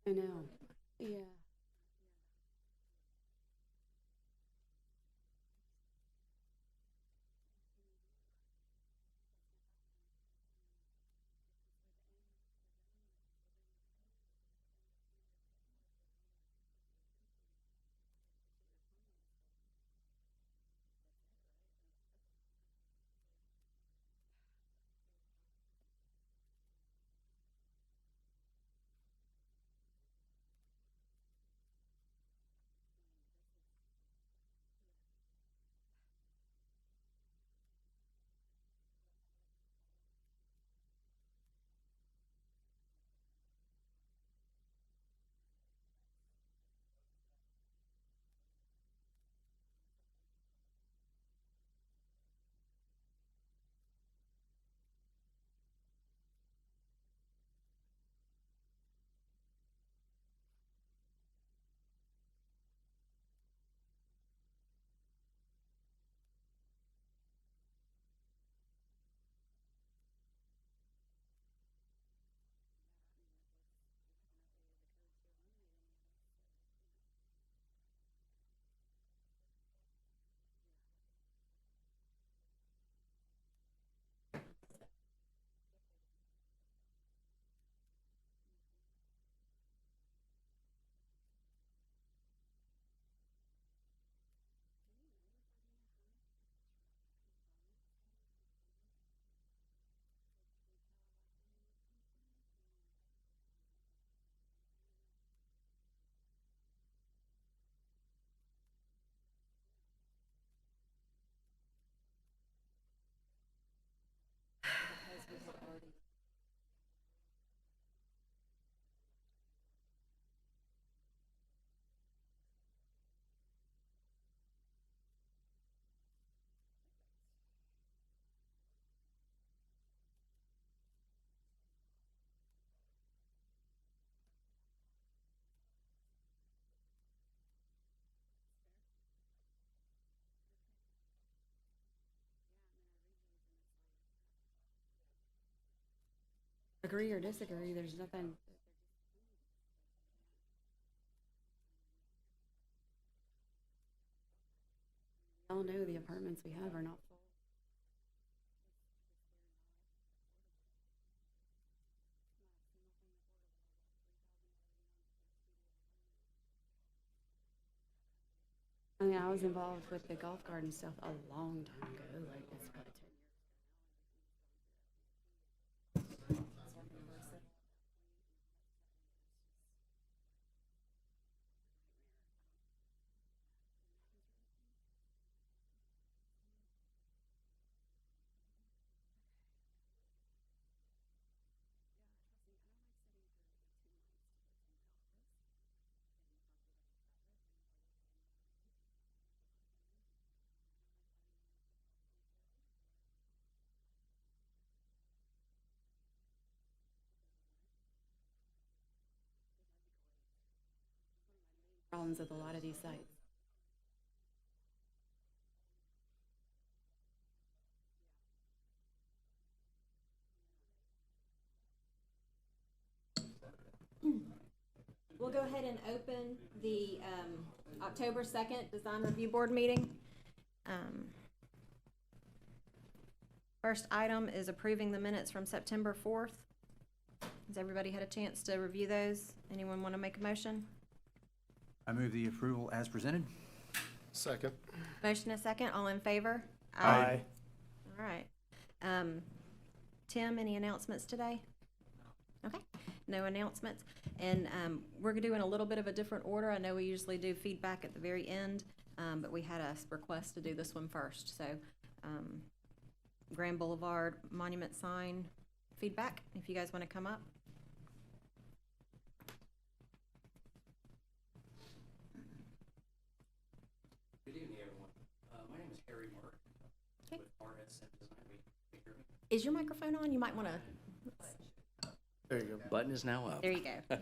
I know. Yeah. Agree or disagree, there's nothing. We all know the apartments we have are not full. I mean, I was involved with the golf garden stuff a long time ago, like it's probably 10 years. Problems with a lot of these sites. We'll go ahead and open the October 2nd Design Review Board meeting. Um, First item is approving the minutes from September 4th. Has everybody had a chance to review those? Anyone want to make a motion? I move the approval as presented. Second. Motion and second, all in favor? Aye. All right. Tim, any announcements today? Okay, no announcements. And we're doing a little bit of a different order. I know we usually do feedback at the very end, but we had a request to do this one first. So Grand Boulevard Monument Sign feedback, if you guys want to come up. Good evening, everyone. My name is Harry Mark Okay. with RSM Design. Can you hear me? Is your microphone on? You might want to, There you go. Button is now up. there you go.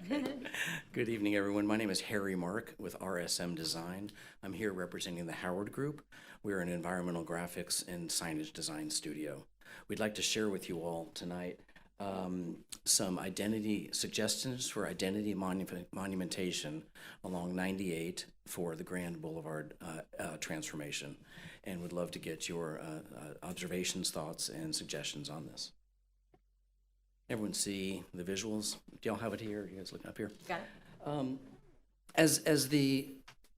Good evening, everyone. My name is Harry Mark with RSM Design. I'm here representing the Howard Group. We're an environmental graphics and signage design studio. We'd like to share with you all tonight some identity suggestions for identity monumentation along 98 for the Grand Boulevard transformation, and would love to get your observations, thoughts, and suggestions on this. Everyone see the visuals? Do y'all have it here? You guys looking up here? Got it? As the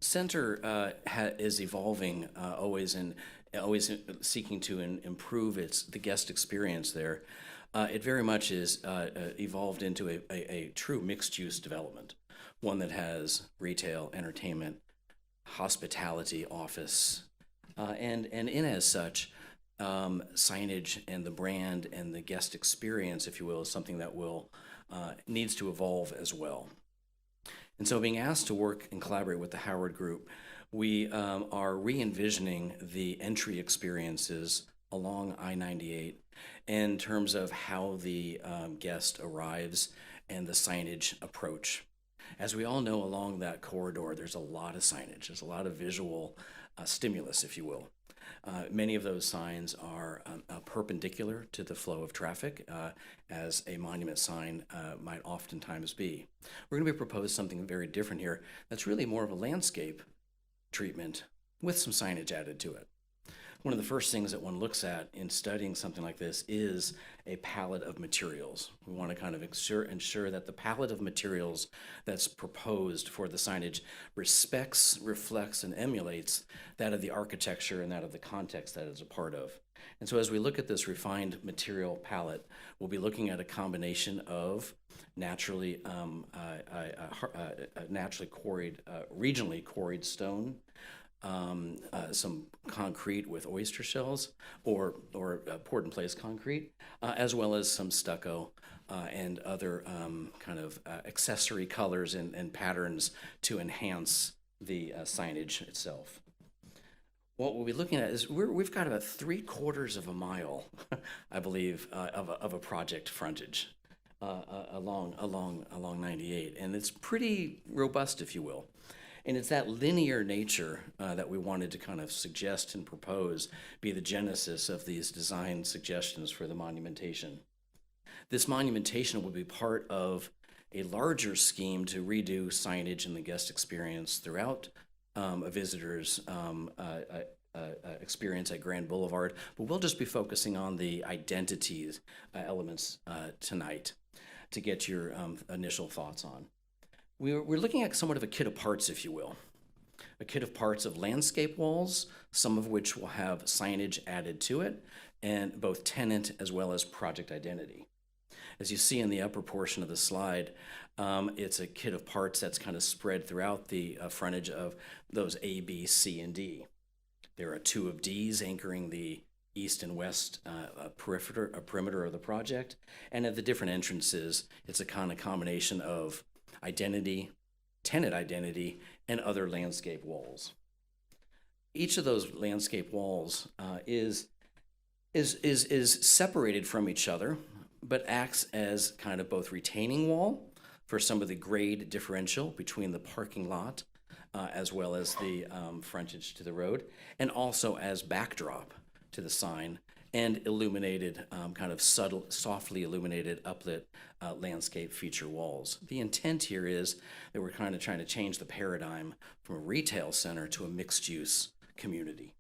center is evolving, always seeking to improve the guest experience there, it very much is evolved into a true mixed-use development, one that has retail, entertainment, hospitality, office, and in as such, signage and the brand and the guest experience, if you will, is something that needs to evolve as well. And so being asked to work and collaborate with the Howard Group, we are re-envisioning the entry experiences along I-98 in terms of how the guest arrives and the signage approach. As we all know, along that corridor, there's a lot of signage. There's a lot of visual stimulus, if you will. Many of those signs are perpendicular to the flow of traffic, as a monument sign might oftentimes be. We're going to propose something very different here that's really more of a landscape treatment with some signage added to it. One of the first things that one looks at in studying something like this is a palette of materials. We want to kind of ensure that the palette of materials that's proposed for the signage respects, reflects, and emulates that of the architecture and that of the context that it's a part of. And so as we look at this refined material palette, we'll be looking at a combination of naturally quarried, regionally quarried stone, some concrete with oyster shells or poured in place concrete, as well as some stucco and other kind of accessory colors and patterns to enhance the signage itself. What we'll be looking at is we've got about 3/4 of a mile, I believe, of a project frontage along 98, and it's pretty robust, if you will. And it's that linear nature that we wanted to kind of suggest and propose be the genesis of these design suggestions for the monumentation. This monumentation will be part of a larger scheme to redo signage and the guest experience throughout a visitor's experience at Grand Boulevard, but we'll just be focusing on the identities elements tonight to get your initial thoughts on. We're looking at somewhat of a kit of parts, if you will. A kit of parts of landscape walls, some of which will have signage added to it, and both tenant as well as project identity. As you see in the upper portion of the slide, it's a kit of parts that's kind of spread throughout the frontage of those A, B, C, and D. There are 2 of D's anchoring the east and west perimeter of the project, and at the different entrances, it's a kind of combination of identity, tenant identity, and other landscape walls. Each of those landscape walls is separated from each other, but acts as kind of both retaining wall for some of the grade differential between the parking lot as well as the frontage to the road, and also as backdrop to the sign and illuminated, kind of softly illuminated, uplit landscape feature walls. The intent here is that we're kind of trying to change the paradigm from a retail center to a mixed-use community.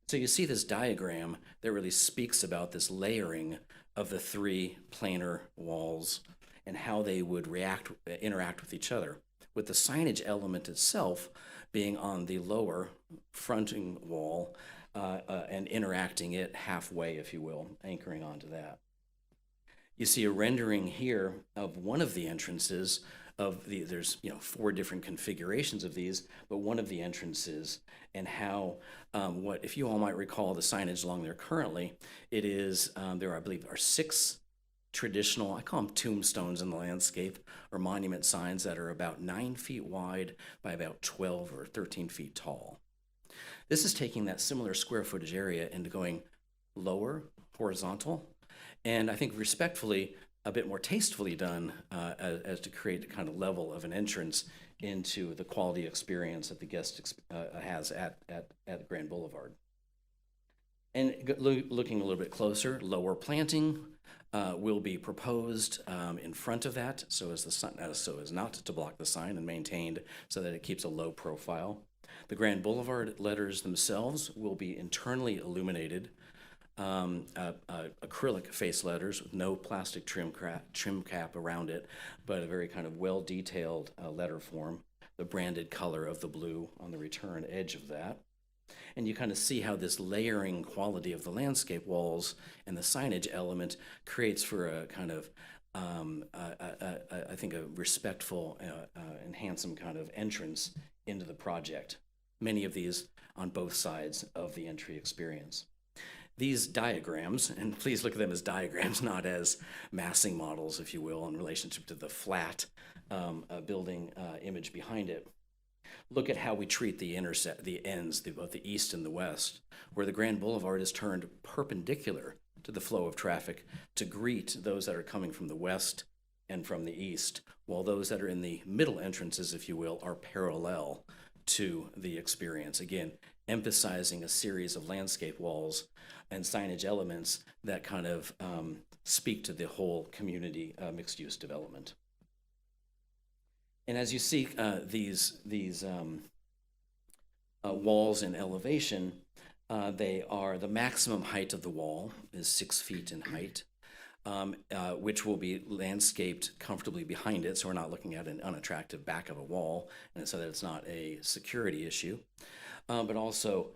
So you see this diagram that really speaks about this layering of the 3 planar walls and how they would interact with each other, with the signage element itself being on the lower fronting wall and interacting it halfway, if you will, anchoring onto that. You see a rendering here of one of the entrances there's 4 different configurations of these, but one of the entrances and how, if you all might recall the signage along there currently, it is, there I believe are 6 traditional, I call them tombstones in the landscape, or monument signs that are about 9 feet wide by about 12 or 13 feet tall. This is taking that similar square footage area and going lower, horizontal, and I think respectfully, a bit more tastefully done as to create a kind of level of an entrance into the quality experience that the guest has at Grand Boulevard. And looking a little bit closer, lower planting, will be proposed in front of that, so as not to block the sign, and maintained so that it keeps a low profile. The Grand Boulevard letters themselves will be internally illuminated, acrylic face letters with no plastic trim cap around it, but a very kind of well-detailed letter form, the branded color of the blue on the return edge of that. And you kind of see how this layering quality of the landscape walls and the signage element creates for a kind of, I think, a respectful and handsome kind of entrance into the project. Many of these on both sides of the entry experience. These diagrams, and please look at them as diagrams, not as massing models, if you will, in relationship to the flat building image behind it. Look at how we treat the ends, both the east and the west, where the Grand Boulevard is turned perpendicular to the flow of traffic to greet those that are coming from the west and from the east, while those that are in the middle entrances, if you will, are parallel to the experience. Again, emphasizing a series of landscape walls and signage elements that kind of speak to the whole community mixed-use development. And as you see these walls in elevation, they are, the maximum height of the wall is 6 feet in height, which will be landscaped comfortably behind it, so we're not looking at an unattractive back of a wall, and so that it's not a security issue. But also,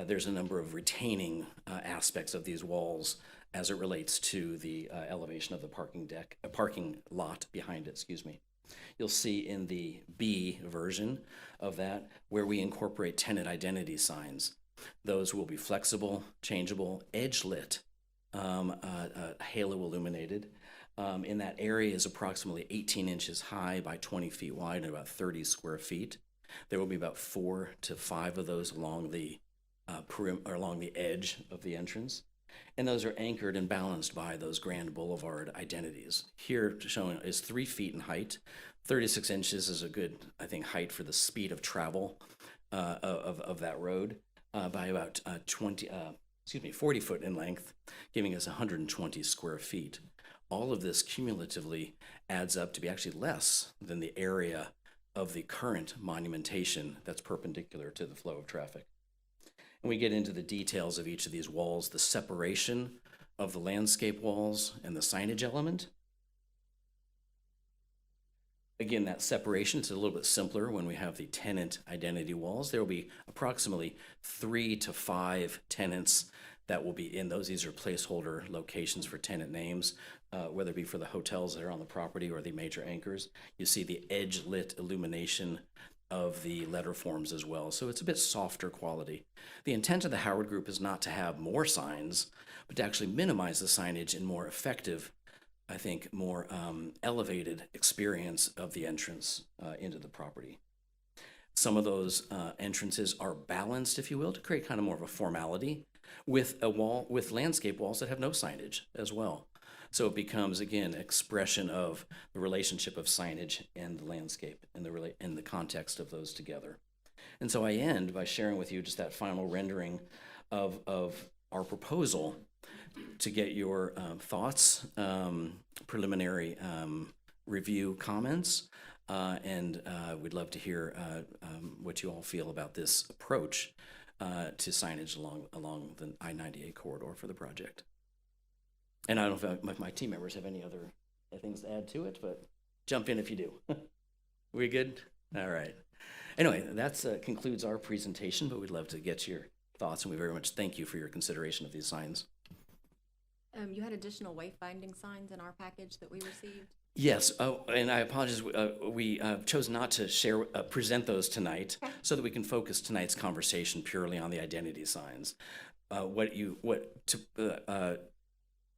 there's a number of retaining aspects of these walls as it relates to the elevation of the parking lot behind it, excuse me. You'll see in the B version of that where we incorporate tenant identity signs. Those will be flexible, changeable, edge lit, halo illuminated. In that area is approximately 18 inches high by 20 feet wide and about 30 square feet. There will be about 4 to 5 of those along the along the edge of the entrance. And those are anchored and balanced by those Grand Boulevard identities. Here showing is 3 feet in height. 36 inches is a good, I think, height for the speed of travel of that road, by about 40 foot in length, giving us 120 square feet. All of this cumulatively adds up to be actually less than the area of the current monumentation that's perpendicular to the flow of traffic. And we get into the details of each of these walls, the separation of the landscape walls and the signage element. Again, that separation is a little bit simpler when we have the tenant identity walls. There will be approximately 3 to 5 tenants that will be in those. These are placeholder locations for tenant names, whether it be for the hotels that are on the property or the major anchors. You see the edge lit illumination of the letter forms as well. So it's a bit softer quality. The intent of the Howard Group is not to have more signs, but to actually minimize the signage and more effective, I think, more elevated experience of the entrance into the property. Some of those entrances are balanced, if you will, to create kind of more of a formality with a wall, with landscape walls that have no signage as well. So it becomes, again, expression of the relationship of signage and the landscape and the context of those together. And so I end by sharing with you just that final rendering of our proposal to get your thoughts, preliminary review comments, and we'd love to hear what you all feel about this approach to signage along the I-98 corridor for the project. And I don't know if my team members have any other things to add to it, but jump in if you do. We good? All right. Anyway, that concludes our presentation, but we'd love to get your thoughts, and we very much thank you for your consideration of these signs. You had additional wayfinding signs in our package that we received? Yes, and I apologize, we chose not to present those tonight so that we can focus tonight's conversation purely on the identity signs.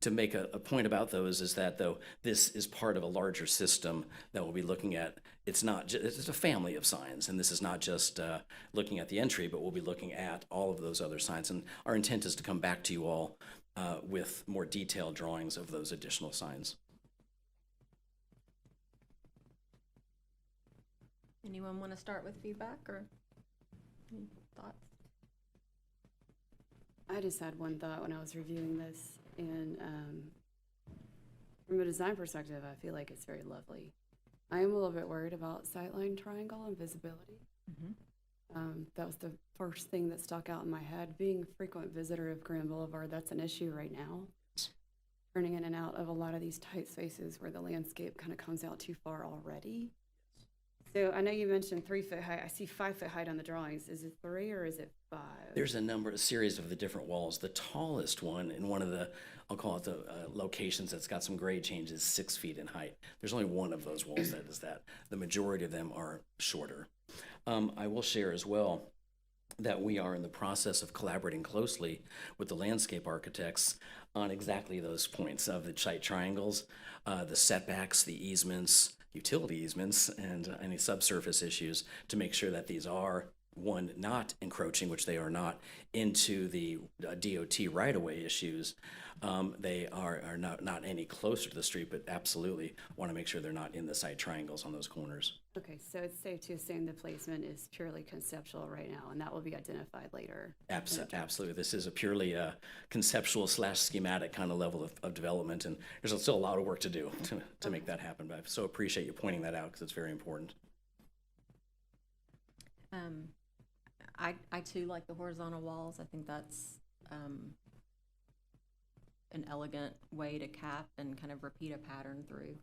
To make a point about those is that, though, this is part of a larger system that we'll be looking at. It's a family of signs, and this is not just looking at the entry, but we'll be looking at all of those other signs. And our intent is to come back to you all with more detailed drawings of those additional signs. Anyone want to start with feedback or any thoughts? I just had one thought when I was reviewing this, and From a design perspective, I feel like it's very lovely. I am a little bit worried about sightline triangle and visibility. That was the first thing that stuck out in my head. Being a frequent visitor of Grand Boulevard, that's an issue right now. Turning in and out of a lot of these tight spaces where the landscape kind of comes out too far already. So I know you mentioned 3 foot height. I see 5 foot height on the drawings. Is it 3 or is it 5? There's a series of the different walls. The tallest one in one of the, I'll call it the locations that's got some grade changes, 6 feet in height. There's only one of those walls that is that. The majority of them are shorter. I will share as well that we are in the process of collaborating closely with the landscape architects on exactly those points of the site triangles, the setbacks, the easements, utility easements, and any subsurface issues to make sure that these are, one, not encroaching, which they are not, into the DOT right-of-way issues. They are not any closer to the street, but absolutely want to make sure they're not in the site triangles on those corners. Okay, so it's safe to assume the placement is purely conceptual right now, and that will be identified later. Absolutely. This is a purely conceptual / schematic kind of level of development, and there's still a lot of work to do to make that happen. But I so appreciate you pointing that out because it's very important. I too like the horizontal walls. I think that's an elegant way to cap and kind of repeat a pattern through.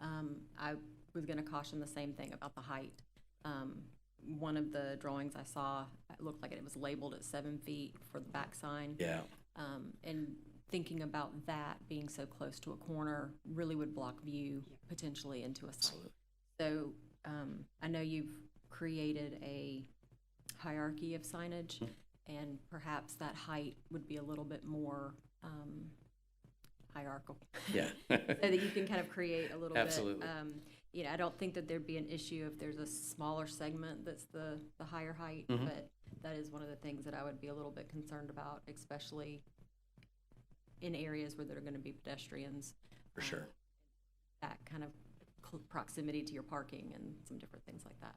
I was going to caution the same thing about the height. One of the drawings I saw, it looked like it was labeled at 7 feet for the back sign. Yeah. And thinking about that being so close to a corner really would block view potentially into a site. Absolutely. So I know you've created a hierarchy of signage, and perhaps that height would be a little bit more hierarchical. Yeah. So that you can kind of create a little Absolutely. bit. I don't think that there'd be an issue if there's a smaller segment that's the higher height, but that is one of the things that I would be a little bit concerned about, especially in areas where there are going to be pedestrians. For sure. That kind of proximity to your parking and some different things like that.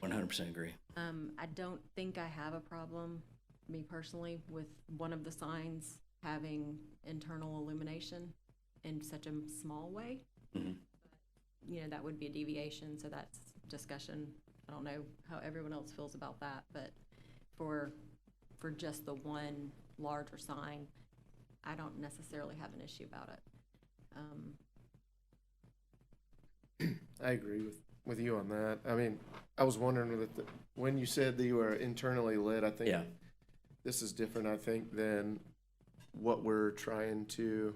100% agree. I don't think I have a problem, me personally, with one of the signs having internal illumination in such a small way. That would be a deviation, so that's discussion. I don't know how everyone else feels about that, but for just the one larger sign, I don't necessarily have an issue about it. I agree with you on that. I mean, I was wondering when you said that you were internally lit, I think this is different, I think, than what we're trying to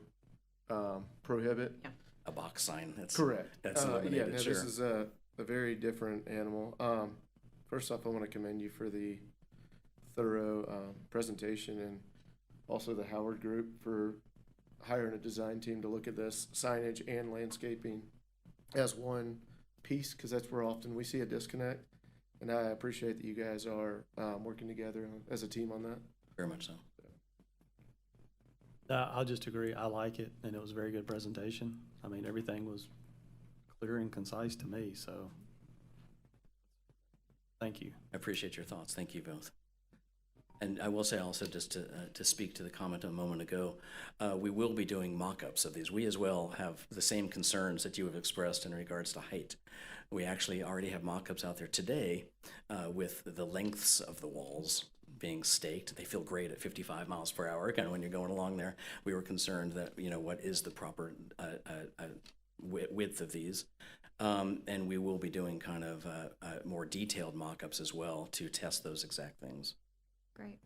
prohibit. Yeah. A box sign. That's Correct. That's eliminated, no, sure. this is a very different animal. First off, I want to commend you for the thorough presentation, and also the Howard Group for hiring a design team to look at this signage and landscaping as one piece, because that's where often we see a disconnect. And I appreciate that you guys are working together as a team on that. Very much so. I'll just agree. I like it, and it was a very good presentation. I mean, everything was clear and concise to me, so thank you. I appreciate your thoughts. Thank you both. And I will say also, just to speak to the comment a moment ago, we will be doing mock-ups of these. We as well have the same concerns that you have expressed in regards to height. We actually already have mock-ups out there today with the lengths of the walls being staked. They feel great at 55 miles per hour, kind of when you're going along there. We were concerned that, what is the proper width of these? And we will be doing kind of more detailed mock-ups as well to test those exact things. Great.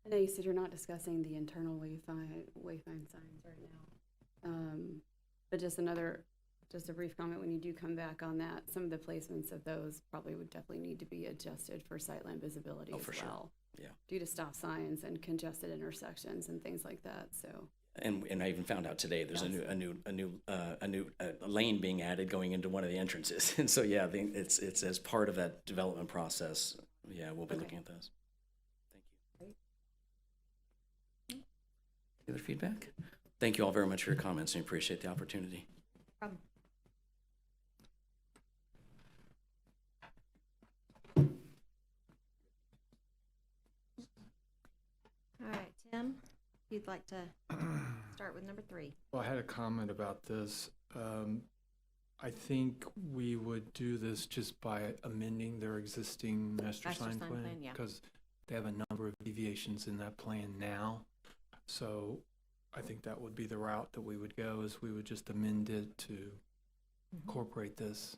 I know you said you're not discussing the internal wayfind signs right now. But just a brief comment, when you do come back on that, some of the placements of those probably would definitely need to be adjusted for sightline visibility as for well. Sure. Yeah. Due to stop signs and congested intersections and things like that, so. And I even found out today there's a new lane being added going into one of the entrances, and so yeah, it's as part of that development process. Yeah, we'll be looking at those. Thank you. Any other feedback? Thank you all very much for your comments, and appreciate the opportunity. Problem. All right, Tim, if you'd like to Start with number 3. Well, I had a comment about this. I think we would do this just by amending their existing master Master sign sign plan. plan, yeah. Because they have a number of deviations in that plan now. So I think that would be the route that we would go, is we would just amend it to incorporate this.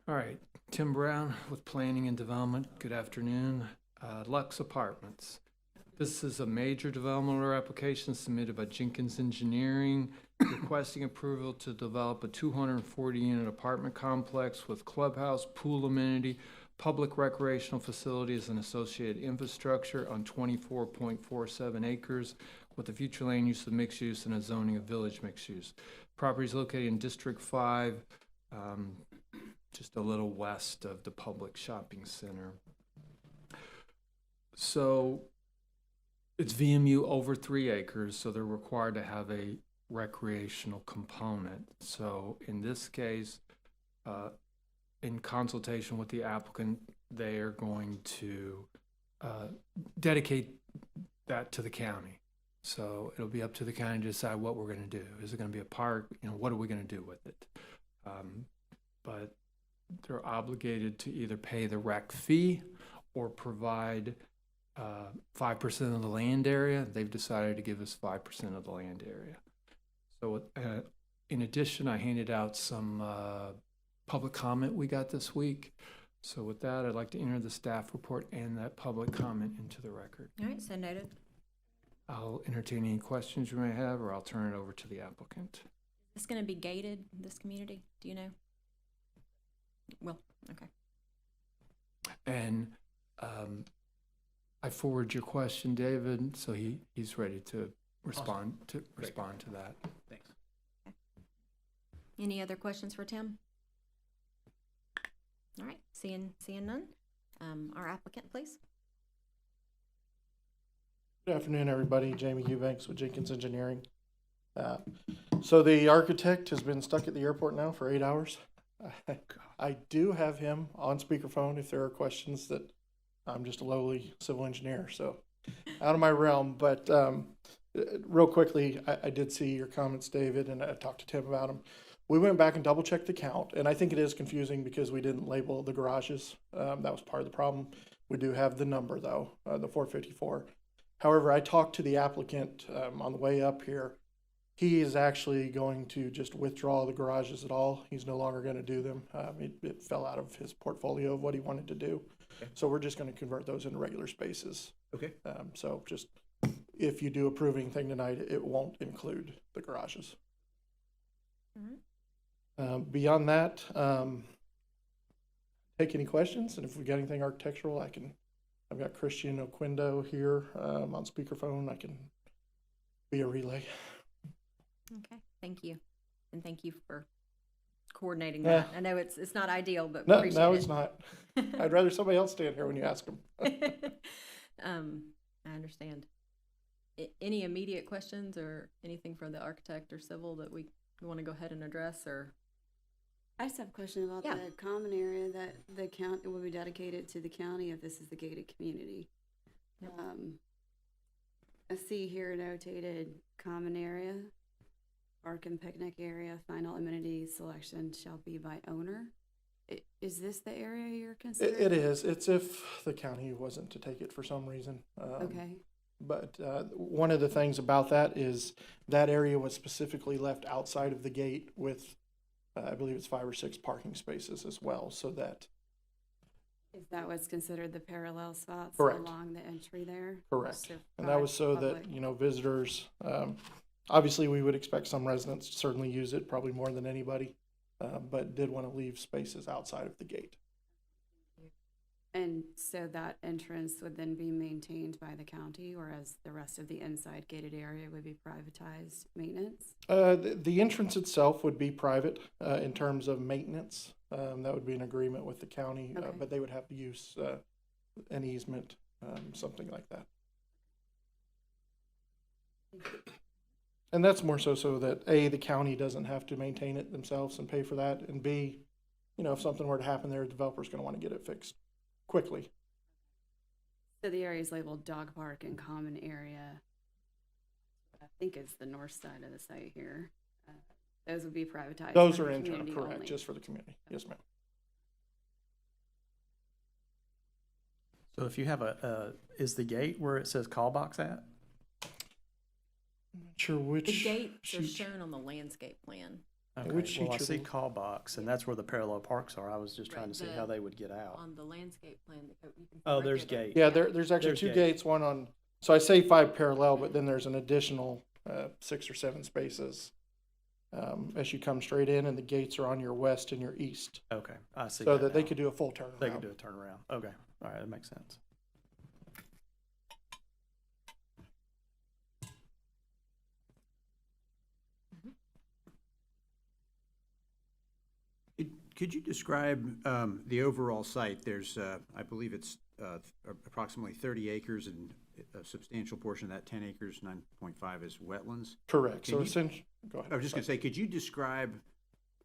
All right, Tim Brown with Planning and Development. Good afternoon. Lux Apartments. This is a major development order application submitted by Jenkins Engineering requesting approval to develop a 240-unit apartment complex with clubhouse, pool amenity, public recreational facilities, and associated infrastructure on 24.47 acres with a future land use of mixed use and a zoning of village mixed use. Property is located in District 5, just a little west of the public shopping center. So it's VMU over 3 acres, so they're required to have a recreational component. So in this case, in consultation with the applicant, they are going to dedicate that to the county. So it'll be up to the county to decide what we're going to do. Is it going to be a park? You know, what are we going to do with it? But they're obligated to either pay the rec fee or provide 5% of the land area. They've decided to give us 5% of the land area. So in addition, I handed out some public comment we got this week. So with that, I'd like to enter the staff report and that public comment into the record. All right, so noted. I'll entertain any questions you may have, or I'll turn it over to the applicant. Is this going to be gated, this community? Do you know? Well, okay. And I forward your question, David, so he's ready to respond to that. Thanks. Any other questions for Tim? All right, seeing none. Our applicant, please. Good afternoon, everybody. Jamie Eubanks with Jenkins Engineering. So the architect has been stuck at the airport now for 8 hours. I do have him on speakerphone if there are questions. That I'm just a lowly civil engineer, so out of my realm. But real quickly, I did see your comments, David, and I talked to Tim about them. We went back and double checked the count, and I think it is confusing because we didn't label the garages. That was part of the problem. We do have the number though, the 454. However, I talked to the applicant on the way up here. He is actually going to just withdraw the garages at all. He's no longer going to do them. It fell out of his portfolio of what he wanted to do. Okay. So we're just going to convert those into regular spaces. Okay. So just, if you do approve anything tonight, it won't include the garages. Beyond that, take any questions, and if we got anything architectural, I've got Christian Oquindo here on speakerphone. I can be a relay. Okay, thank you. And thank you for coordinating that. Yeah. I know it's not ideal, but No, appreciate no, it. it's not. I'd rather somebody else stand here when you ask them. I understand. Any immediate questions or anything for the architect or civil that we want to go ahead and address, or? I just have a question about Yeah. the common area that the county will be dedicated to the county if this is the gated community. Yep. I see here notated common area, park and picnic area, final amenity selection shall be by owner. Is this the area you're considering? It is. It's if the county wasn't to take it for some reason. Okay, But one of the things about that is that area was specifically left outside of the gate with, I believe it's 5 or 6 parking spaces as well, so that, is that what's considered the parallel spots Correct. along the entry there? correct. So And that was so public. that, visitors, obviously we would expect some residents to certainly use it, probably more than anybody, but did want to leave spaces outside of the gate. And so that entrance would then be maintained by the county, whereas the rest of the inside gated area would be privatized maintenance? The entrance itself would be private in terms of maintenance. That would be an agreement with the county, Okay. but they would have to use an easement, something like that. And that's more so that A, the county doesn't have to maintain it themselves and pay for that, and B, if something were to happen there, the developer's going to want to get it fixed quickly. So the area is labeled dog park and common area. think is the north side of the site here. Those would be privatized. Those for are the internal, community correct, only. just for the community. Yes, ma'am. So if you have is the gate where it says call box at? Not sure which. The gates are sheet- shown on the landscape plan. Okay, Which well, I sheet see you're- call box, and that's where the parallel parks are. I was just trying Right, to see the- how they would get out. On the landscape plan, you can see Oh, right there's there the- gate. Yeah, there's actually There's two gate. gates, one on, so I say 5 parallel, but then there's an additional 6 or 7 spaces as you come straight in, and the gates are on your west and your east, Okay, I see. so that they now. could do a full turnaround. They could do a turnaround. Okay, all right, that makes sense. Could you describe the overall site? There's, I believe it's approximately 30 acres, and a substantial portion of that 10 acres, 9.5 is wetlands. Correct, so Can you- essentially, go ahead. I was just gonna say, could you describe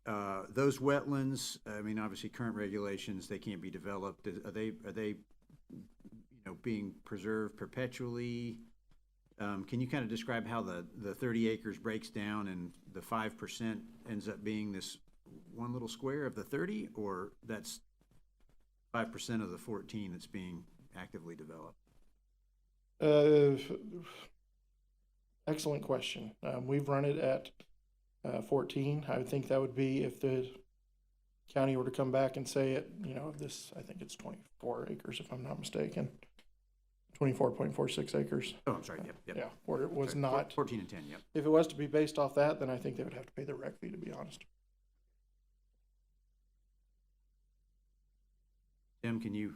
those wetlands? I mean, obviously, current regulations, they can't be developed. Are they, being preserved perpetually? Can you kind of describe how the 30 acres breaks down and the 5% ends up being this one little square of the 30, or that's 5% of the 14 that's being actively developed? Excellent question. We've run it at 14. I would think that would be if the county were to come back and say it, this, I think it's 24 acres if I'm not mistaken. 24.46 acres. Oh, I'm sorry, yep. Yeah, where it was Sorry, not. 14 and 10, yep. If it was to be based off that, then I think they would have to pay the rec fee, to be honest. Tim, can you?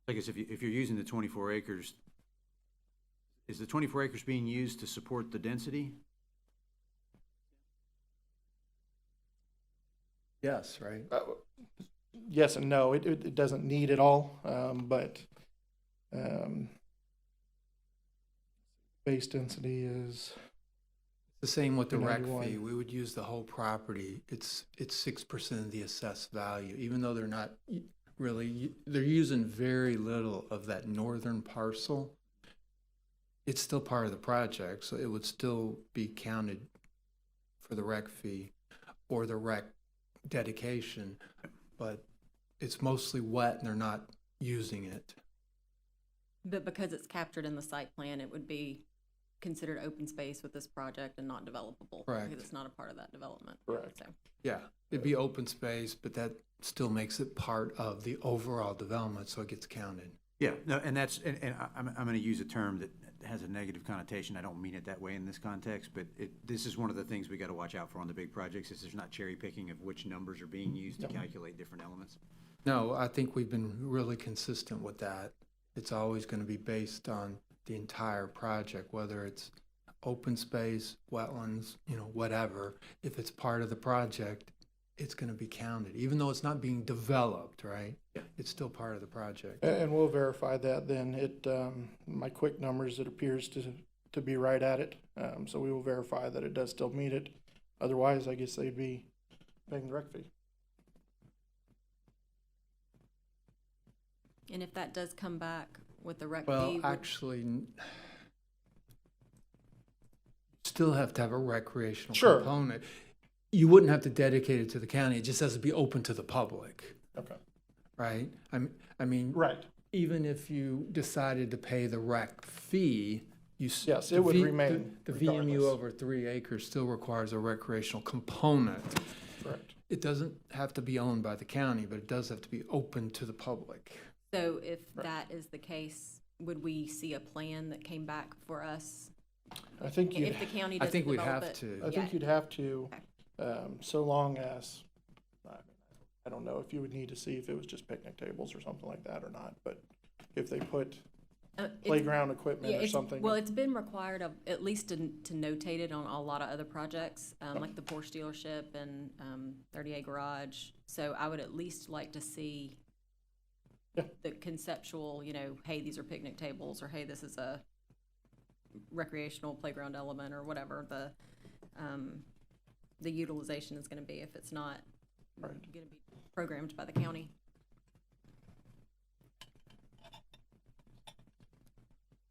I guess if you're using the 24 acres, is the 24 acres being used to support the density? Yes, right? Yes and no, it doesn't need it all, but base density is, The same with the rec 91. fee. We would use the whole property. It's 6% of the assessed value, even though they're not really, they're using very little of that northern parcel. It's still part of the project, so it would still be counted for the rec fee or the rec dedication, but it's mostly wet and they're not using it. But because it's captured in the site plan, it would be considered open space with this project and not developable. Correct. Because it's not a part of that development. correct. So, Yeah, it'd be open space, but that still makes it part of the overall development, so it gets counted. Yeah, no, and that's, and I'm gonna use a term that has a negative connotation. I don't mean it that way in this context, but this is one of the things we gotta watch out for on the big projects, is there's not cherry picking of which numbers are being used to calculate different elements. No, I think we've been really consistent with that. It's always going to be based on the entire project, whether it's open space, wetlands, whatever. If it's part of the project, it's going to be counted, even though it's not being developed, right? Yeah. It's still part of the project. And we'll verify that then. My quick numbers, it appears to be right at it. So we will verify that it does still meet it. Otherwise, I guess they'd be paying the rec fee. and if that does come back with the rec Well, fee, actually, still have to have a recreational Sure. component. You wouldn't have to dedicate it to the county. It just has to be open to the public, Okay. right? I mean, Right. even if you decided to pay the rec fee, Yes, it would remain The VMU regardless. over 3 acres still requires a recreational component. Correct. It doesn't have to be owned by the county, but it does have to be open to the public. so if Right. that is the case, would we see a plan that came back for us? I think you'd, If the county I doesn't think we'd develop have it? to. I think Yeah. you'd have to, Okay. so long as, I don't know if you would need to see if it was just picnic tables or something like that or not, but if they put It's- playground equipment Yeah, or something. well, it's been required of, at least to notate it on a lot of other projects, like the Porsche dealership and 30A Garage. So I would at least like to see Yeah. the conceptual, hey, these are picnic tables, or hey, this is a recreational playground element, or whatever the utilization is gonna be if it's not Right. gonna be programmed by the county.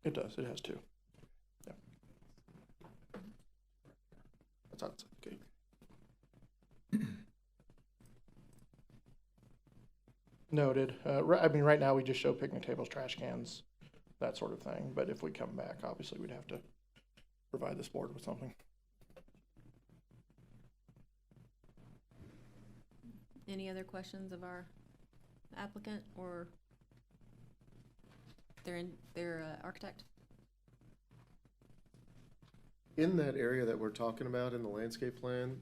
It does, it has two. Yeah. That's outside the gate. Noted. I mean, right now we just show picnic tables, trash cans, that sort of thing. But if we come back, obviously we'd have to provide this board with something. Any other questions of our applicant or their architect? In that area that we're talking about in the landscape plan,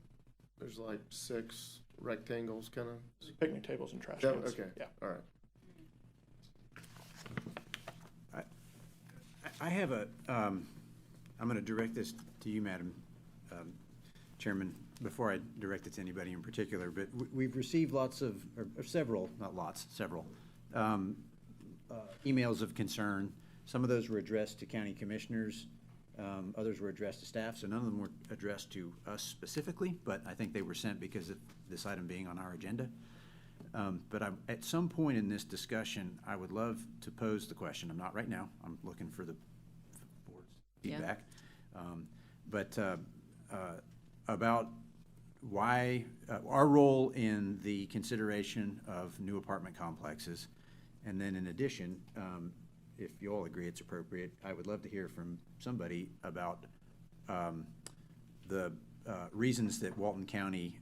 there's like 6 rectangles kind of. Picnic tables and trash Yeah, cans. okay. Yeah. All right. I have I'm going to direct this to you, Madam Chairman, before I direct it to anybody in particular, but we've received lots of, or several, not lots, several, emails of concern. Some of those were addressed to county commissioners, others were addressed to staff, so none of them were addressed to us specifically, but I think they were sent because of this item being on our agenda. But at some point in this discussion, I would love to pose the question. I'm not right now. I'm looking for the board's Yeah. feedback. About why, our role in the consideration of new apartment complexes. And then in addition, if you all agree it's appropriate, I would love to hear from somebody about the reasons that Walton County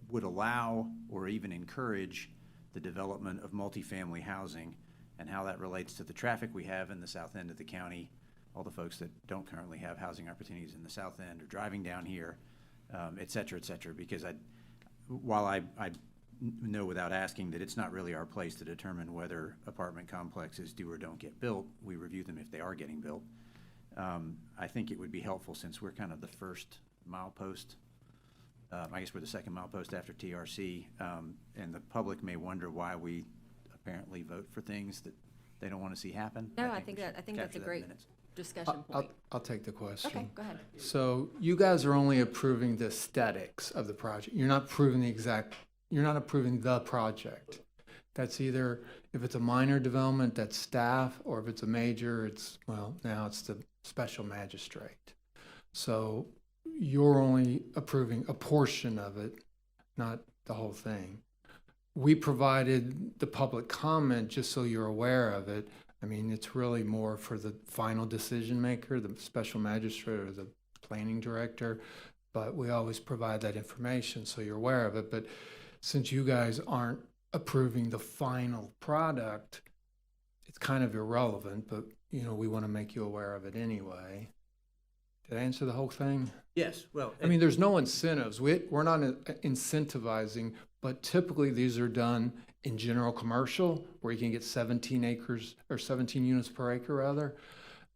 would allow or even encourage the development of multifamily housing and how that relates to the traffic we have in the south end of the county, all the folks that don't currently have housing opportunities in the south end or driving down here, et cetera, because while I know without asking that it's not really our place to determine whether apartment complexes do or don't get built, we review them if they are getting built. I think it would be helpful, since we're kind of the first milepost, I guess we're the second milepost after TRC, and the public may wonder why we apparently vote for things that they don't want to see happen. No, I we think should that's a capture that in great minutes. discussion point. I'll take the question. Okay, go ahead. So you guys are only approving the aesthetics of the project. You're not approving you're not approving the project. That's either, if it's a minor development, that's staff, or if it's a major, now it's the special magistrate. So you're only approving a portion of it, not the whole thing. We provided the public comment just so you're aware of it. I mean, it's really more for the final decision maker, the special magistrate or the planning director, but we always provide that information so you're aware of it. But since you guys aren't approving the final product, it's kind of irrelevant, but we want to make you aware of it anyway. Did I answer the whole thing? Yes, well. I mean, there's no incentives. We're not incentivizing, but typically these are done in general commercial, where you can get 17 acres or 17 units per acre rather.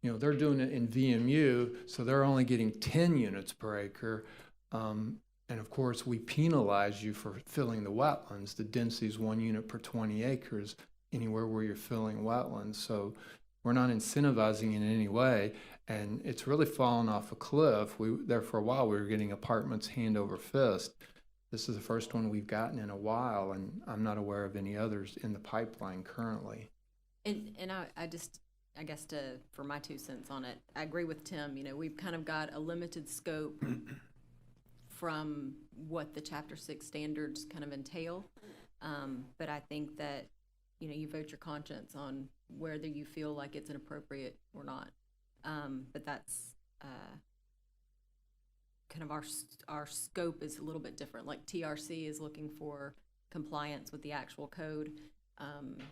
They're doing it in VMU, so they're only getting 10 units per acre. And of course, we penalize you for filling the wetlands. The density is 1 unit per 20 acres anywhere where you're filling wetlands. So we're not incentivizing in any way. And it's really fallen off a cliff. There for a while, we were getting apartments hand over fist. This is the first one we've gotten in a while, and I'm not aware of any others in the pipeline currently. And I guess for my 2 cents on it, I agree with Tim. We've kind of got a limited scope from what the Chapter 6 standards kind of entail. But I think that, you vote your conscience on whether you feel like it's inappropriate or not. But that's kind of our scope is a little bit different. Like TRC is looking for compliance with the actual code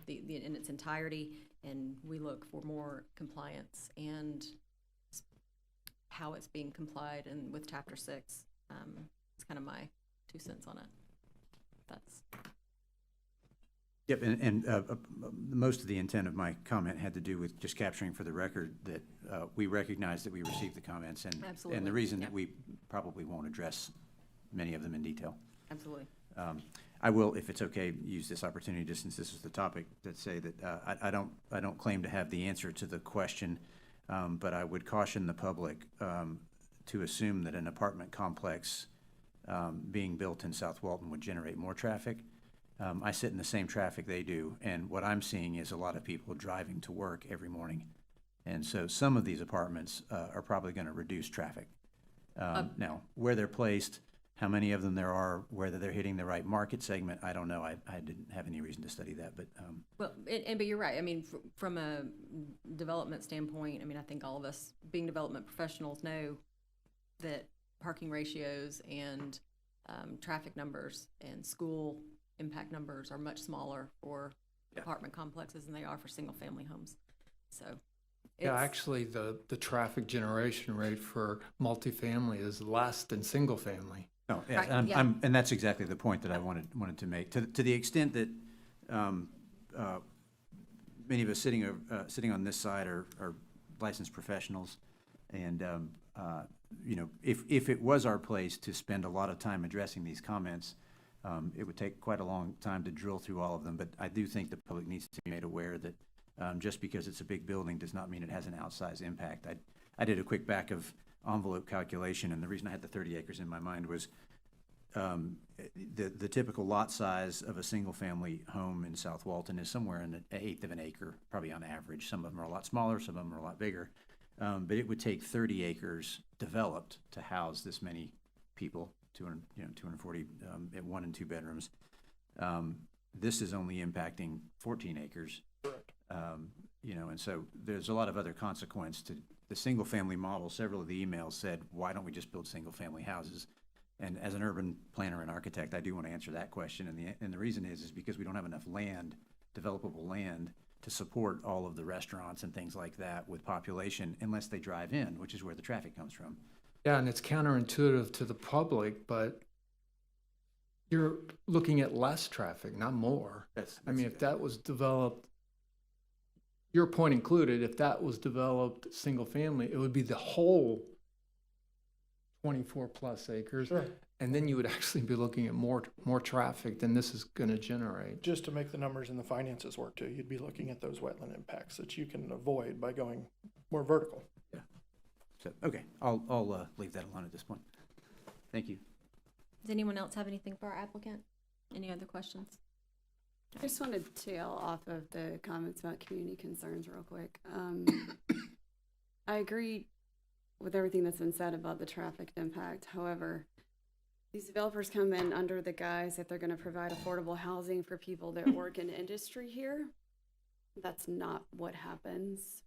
in its entirety, and we look for more compliance and how it's being complied and with Chapter 6. It's kind of my 2 cents on it. That's. Yep, and most of the intent of my comment had to do with just capturing for the record that we recognize that we received the comments, and Absolutely, and the reason yeah. that we probably won't address many of them in detail. Absolutely. I will, if it's okay, use this opportunity, just since this is the topic, to say that I don't claim to have the answer to the question, but I would caution the public to assume that an apartment complex being built in South Walton would generate more traffic. I sit in the same traffic they do, and what I'm seeing is a lot of people driving to work every morning. And so some of these apartments are probably going to reduce traffic. Now, where they're placed, how many of them there are, whether they're hitting the right market segment, I don't know. I didn't have any reason to study that, but Well, but you're right. I mean, from a development standpoint, I mean, I think all of us being development professionals know that parking ratios and traffic numbers and school impact numbers are much smaller for Yeah. apartment complexes than they are for single-family homes. So, Yeah, it's- actually, the traffic generation rate for multifamily is less than single family. no, yeah, Right, and yeah. and that's exactly the point that I wanted to make. To the extent that many of us sitting on this side are licensed professionals, and if it was our place to spend a lot of time addressing these comments, it would take quite a long time to drill through all of them. But I do think the public needs to be made aware that just because it's a big building does not mean it has an outsized impact. I did a quick back of envelope calculation, and the reason I had the 30 acres in my mind was the typical lot size of a single-family home in South Walton is somewhere in an eighth of an acre, probably on average. Some of them are a lot smaller, some of them are a lot bigger. But it would take 30 acres developed to house this many people, 240 at 1 and 2 bedrooms. This is only impacting 14 acres. Correct. And so there's a lot of other consequence to the single-family model. Several of the emails said, why don't we just build single-family houses? And as an urban planner and architect, I do want to answer that question. And the reason is because we don't have enough land, developable land, to support all of the restaurants and things like that with population unless they drive in, which is where the traffic comes from. Yeah, and it's counterintuitive to the public, but you're looking at less traffic, not more. I mean, if that was developed, your point included, if that was developed single family, it would be the whole 24 plus acres. Sure. And then you would actually be looking at more traffic than this is going to generate. Just to make the numbers and the finances work too, you'd be looking at those wetland impacts that you can avoid by going more vertical. So, okay, I'll leave that alone at this point. Thank you. Does anyone else have anything for our applicant? Any other questions? I just wanted to tail off of the comments about community concerns real quick. I agree with everything that's been said about the traffic impact. However, these developers come in under the guise that they're going to provide affordable housing for people that work in industry here. That's not what happens.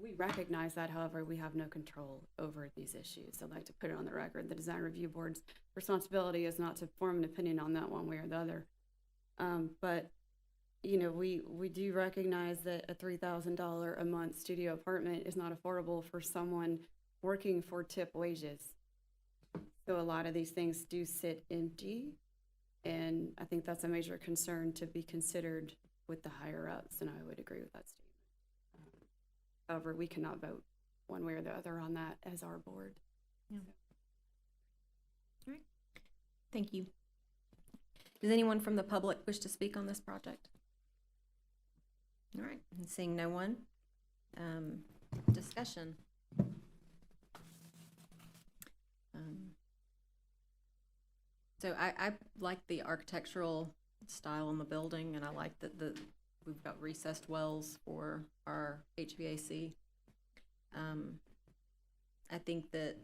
We recognize that, however, we have no control over these issues. I'd like to put it on the record. The Design Review Board's responsibility is not to form an opinion on that one way or the other. But, we do recognize that a $3,000 a month studio apartment is not affordable for someone working for tip wages. So a lot of these things do sit empty, and I think that's a major concern to be considered with the higher ups, and I would agree with that statement. However, we cannot vote one way or the other on that as our board. Thank you. Does anyone from the public wish to speak on this project? All right, and seeing no one, discussion. So I like the architectural style on the building, and I like that we've got recessed wells for our HVAC. I think that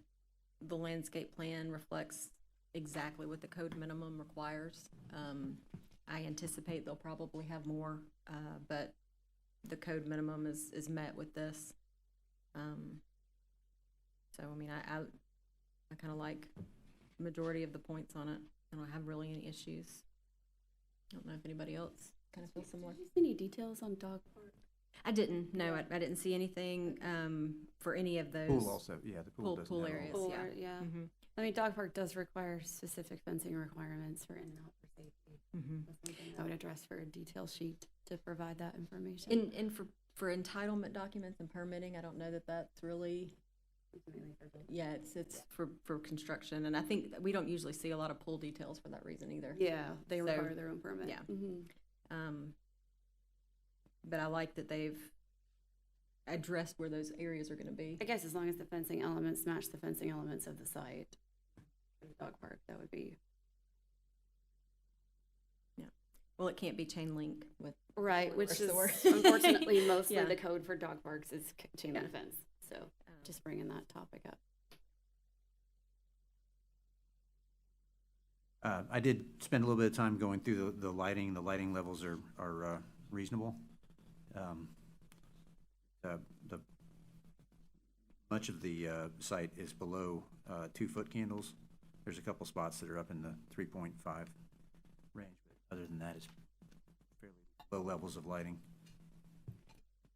the landscape plan reflects exactly what the code minimum requires. I anticipate they'll probably have more, but the code minimum is met with this. So, I mean, I kind of like the majority of the points on it. I don't have really any issues. I don't know if anybody else kind of feels similar. Did you see any details on Dog Park? I didn't. No, I didn't see anything for any of those. Pool also, yeah, the pool doesn't Pool have all areas. that. yeah. Or, yeah. Mhm. I mean, Dog Park does require specific fencing requirements for in and out for safety. Mhm. That's something I would address for a detail sheet to provide that information. And for entitlement documents and permitting, I don't know that that's really, yeah, it's for construction. And I think that we don't usually see a lot of pool details for that reason either. Yeah, they So, require their own permit. yeah. Mhm. But I like that they've addressed where those areas are gonna be. I guess as long as the fencing elements match the fencing elements of the site, for the dog park, that would be. Well, it can't be chain link with, Right, which Where's is the word? unfortunately mostly Yeah. the code for dog parks is chain link Yeah. fence. So just bringing that topic up. I did spend a little bit of time going through the lighting. The lighting levels are reasonable. The much of the site is below 2-foot candles. There's a couple spots that are up in the 3.5 range, but other than that, it's fairly low levels of lighting.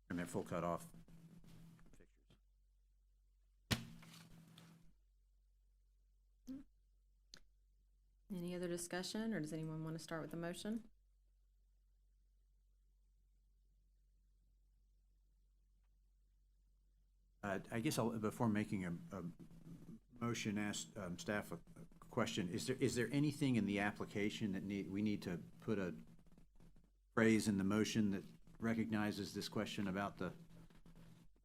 And they're full cutoff fixtures. any other discussion, or does anyone want to start with the motion? I guess before making a motion, ask staff a question. Is there anything in the application that we need to put a phrase in the motion that recognizes this question about the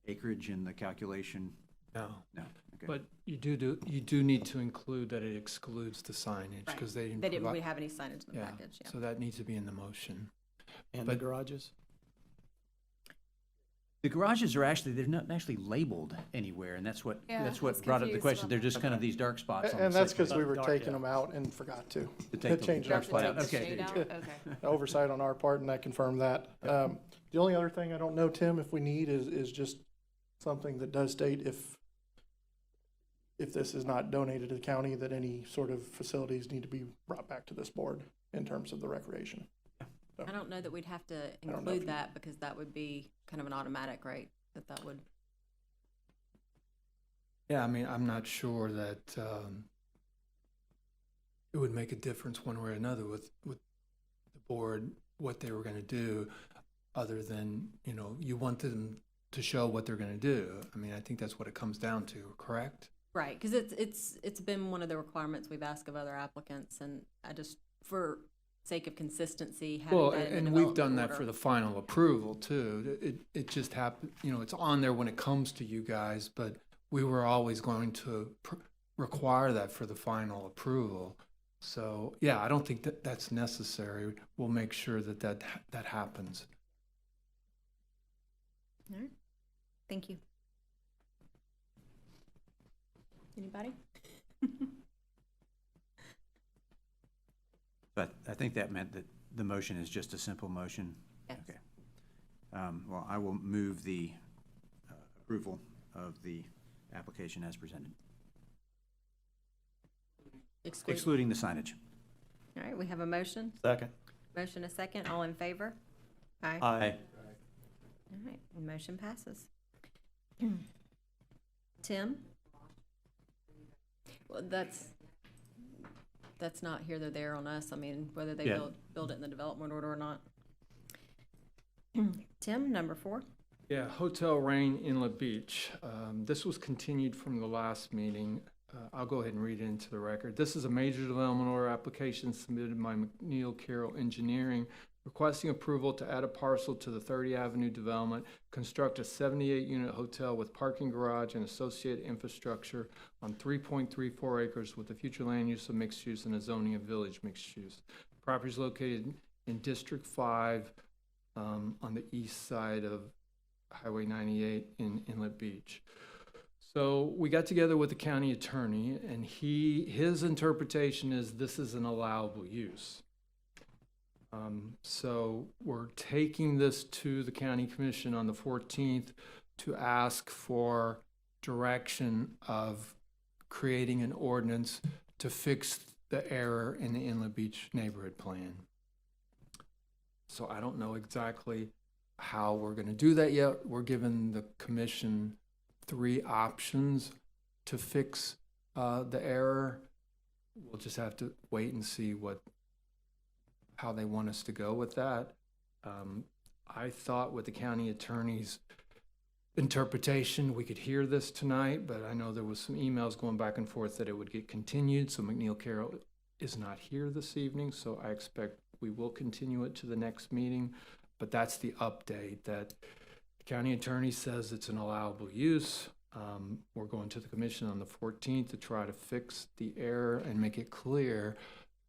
acreage and the calculation? No. No. Okay. But you do need to include that it excludes the signage, because they didn't They didn't provide. really have any signage in the Yeah, package, yeah. so that needs to be in the motion. And the But- garages? The garages are actually, they're not actually labeled anywhere, and that's what Yeah, I was brought up the confused question. about They're that. just kind of these dark spots on the And that's site because plan. we were Dark, taking yeah. them out and forgot to. To take the change dark our spot flag. out. Take the Okay. shade out? Okay. Oversight on our part, and I confirmed that. The only other thing I don't know, Tim, if we need is just something that does state if this is not donated to the county, that any sort of facilities need to be brought back to this board in terms of the recreation. I don't know that we'd have to don't know if include you- that, because that would be kind of an automatic, right? That would, Yeah, I mean, I'm not sure that it would make a difference one way or another with the board, what they were going to do, other than, you want them to show what they're going to do. I mean, I think that's what it comes down to, correct? right, because it's been one of the requirements we've asked of other applicants, and I just, for sake of consistency, having Well, that in the and we've development done that order. for the final approval too. It just happened, it's on there when it comes to you guys, but we were always going to require that for the final approval. So, yeah, I don't think that that's necessary. We'll make sure that happens. All right, thank you. Anybody? But I think that meant that the motion is just a simple motion. Yes. Okay. Well, I will move the approval of the application as presented, excluding the signage. All right, we have a motion. Second. Motion a second. All in favor? Aye. Aye. All right, and motion passes. Tim? Well, that's not here or there on us. I mean, whether they Yeah. build it in the development order or not. Tim, number 4. Yeah, Hotel Rain Inlet Beach. This was continued from the last meeting. I'll go ahead and read it into the record. This is a major development order application submitted by McNeil Carroll Engineering requesting approval to add a parcel to the 30 Avenue development, construct a 78-unit hotel with parking garage and associated infrastructure on 3.34 acres with the future land use of mixed use and a zoning of village mixed use. Property is located in District 5 on the east side of Highway 98 in Inlet Beach. So we got together with the county attorney, and his interpretation is this is an allowable use. So we're taking this to the county commission on the 14th to ask for direction of creating an ordinance to fix the error in the Inlet Beach neighborhood plan. So I don't know exactly how we're going to do that yet. We're giving the commission 3 options to fix the error. We'll just have to wait and see how they want us to go with that. I thought with the county attorney's interpretation, we could hear this tonight, but I know there was some emails going back and forth that it would get continued, so McNeil Carroll is not here this evening, so I expect we will continue it to the next meeting. But that's the update, that the county attorney says it's an allowable use. We're going to the commission on the 14th to try to fix the error and make it clear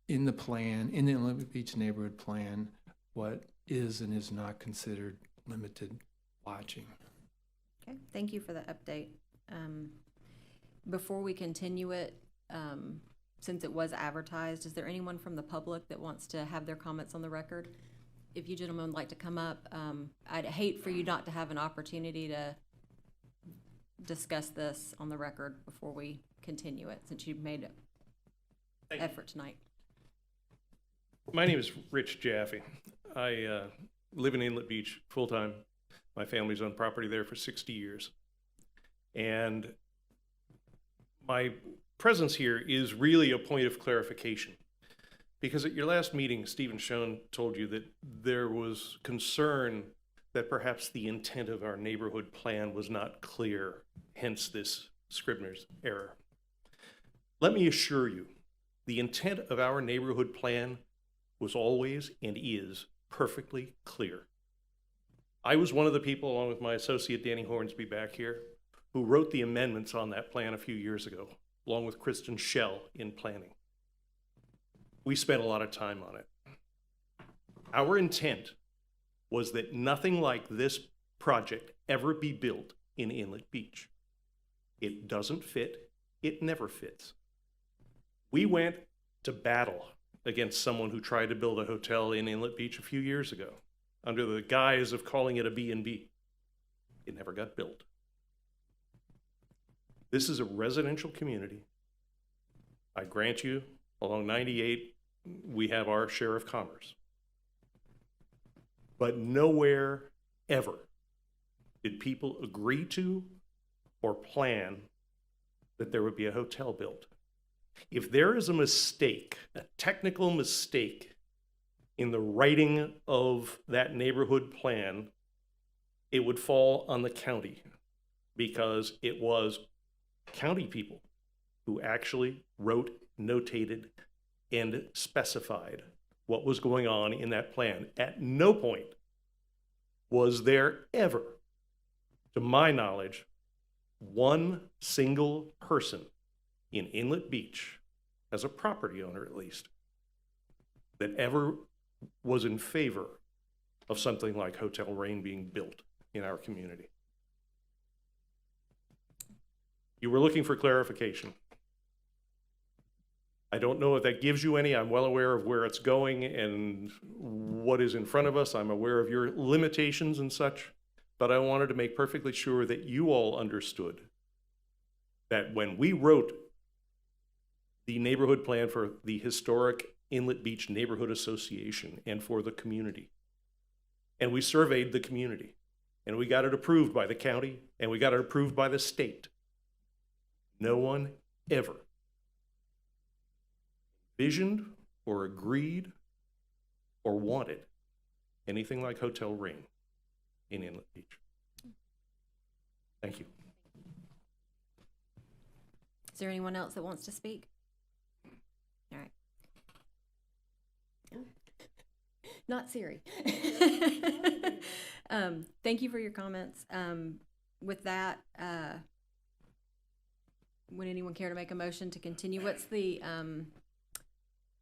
in the plan, in the Inlet Beach Neighborhood Plan, what is and is not considered limited lodging. Okay, thank you for the update. Before we continue it, since it was advertised, is there anyone from the public that wants to have their comments on the record? If you gentlemen would like to come up, I'd hate for you not to have an opportunity to discuss this on the record before we continue it, since you've made an effort tonight. My name is Rich Jaffe. I live in Inlet Beach full-time. My family's owned property there for 60 years. And my presence here is really a point of clarification. Because at your last meeting, Stephen Schoen told you that there was concern that perhaps the intent of our neighborhood plan was not clear, hence this Scribner's error. Let me assure you, the intent of our neighborhood plan was always and is perfectly clear. I was one of the people, along with my associate Danny Hornsby back here, who wrote the amendments on that plan a few years ago, along with Kristen Schell in planning. We spent a lot of time on it. Our intent was that nothing like this project ever be built in Inlet Beach. It doesn't fit, it never fits. We went to battle against someone who tried to build a hotel in Inlet Beach a few years ago under the guise of calling it a B&B. It never got built. This is a residential community. I grant you, along 98, we have our share of commerce. But nowhere ever did people agree to or plan that there would be a hotel built. If there is a mistake, a technical mistake in the writing of that neighborhood plan, it would fall on the county, because it was county people who actually wrote, notated, and specified what was going on in that plan. At no point was there ever, to my knowledge, one single person in Inlet Beach, as a property owner at least, that ever was in favor of something like Hotel Rain being built in our community. You were looking for clarification. I don't know if that gives you any. I'm well aware of where it's going and what is in front of us. I'm aware of your limitations and such, but I wanted to make perfectly sure that you all understood that when we wrote the neighborhood plan for the historic Inlet Beach Neighborhood Association and for the community, and we surveyed the community, and we got it approved by the county, and we got it approved by the state, no one ever envisioned or agreed or wanted anything like Hotel Rain in Inlet Beach. Thank you. Is there anyone else that wants to speak? All right. Not Siri. Thank you for your comments. With that, would anyone care to make a motion to continue? What's the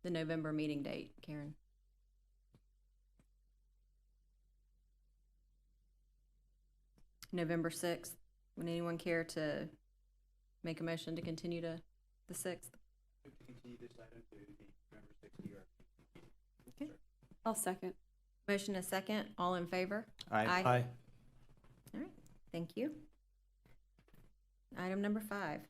November meeting date, Karen? November 6th. Would anyone care to make a motion to continue to the 6th? Okay. I'll second. Motion a second. All in favor? Aye. Aye. All right. Thank you. Item number 5.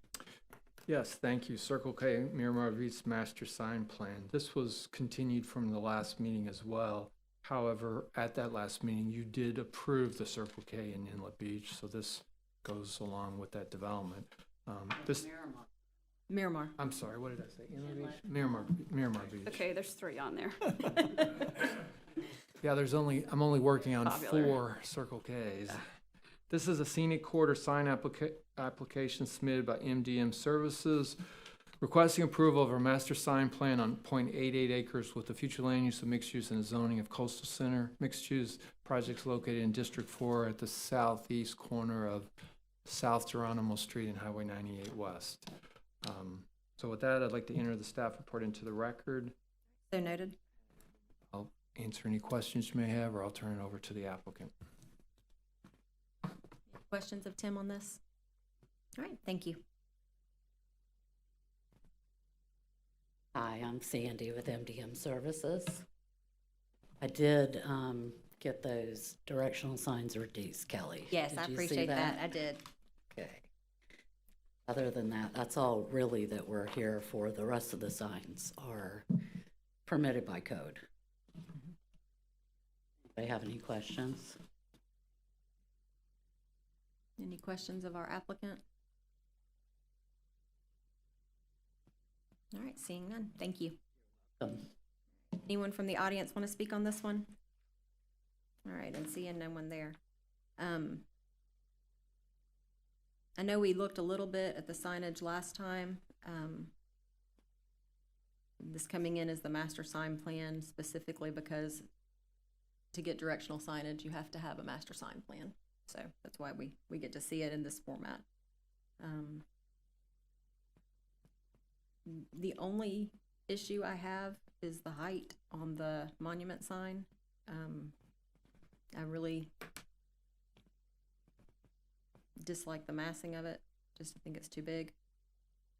Yes, thank you. Circle K Miramar Beach Master Sign Plan. This was continued from the last meeting as well. However, at that last meeting, you did approve the Circle K in Inlet Beach, so this goes along with that development. Miramar. I'm sorry, what did I say? Inlet Beach? Miramar Beach. Okay, there's 3 on there. Yeah, I'm only working on Popular. 4 Circle Ks. This is a scenic corridor sign application submitted by MDM Services, requesting approval of our master sign plan on 0.88 acres with the future land use of mixed use and zoning of Coastal Center. Mixed use projects located in District 4 at the southeast corner of South Geronimo Street and Highway 98 West. So with that, I'd like to enter the staff report into the record. So noted. I'll answer any questions you may have, or I'll turn it over to the applicant. Questions of Tim on this? All right, thank you. Hi, I'm Sandy with MDM Services. I did get those directional signs reduced, Kelly. Yes, Did I you see appreciate that. I did. Okay. Other than that, that's all really that we're here for. The rest of the signs are permitted by code. They have any questions? Any questions of our applicant? All right, seeing none. Thank you. Anyone from the audience want to speak on this one? All right, and seeing no one there. I know we looked a little bit at the signage last time. This coming in as the master sign plan specifically because to get directional signage, you have to have a master sign plan. So that's why we get to see it in this format. The only issue I have is the height on the monument sign. I really dislike the massing of it, just think it's too big.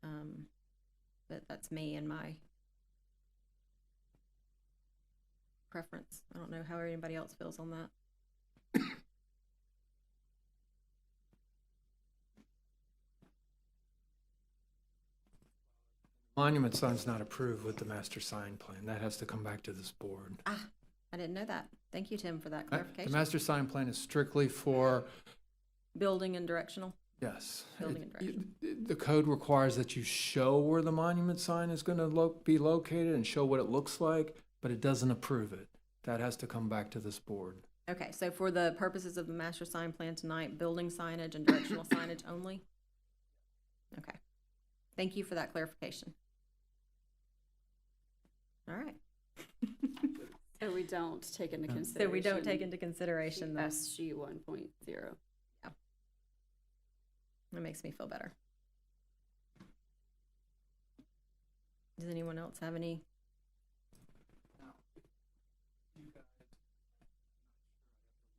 But that's me and my preference. I don't know how anybody else feels on that. Monument sign's not approved with the master sign plan. That has to come back to this board. I didn't know that. Thank you, Tim, for that The clarification. master sign plan is strictly for, Building and directional. yes. Building and direction. The code requires that you show where the monument sign is going to be located and show what it looks like, but it doesn't approve it. That has to come back to this board. Okay, so for the purposes of the master sign plan tonight, building signage and directional signage only? Okay. Thank you for that clarification. All right. So we don't take into So consideration. So we don't take into consideration the, SG 1.0. that makes me feel better. Does anyone else have any?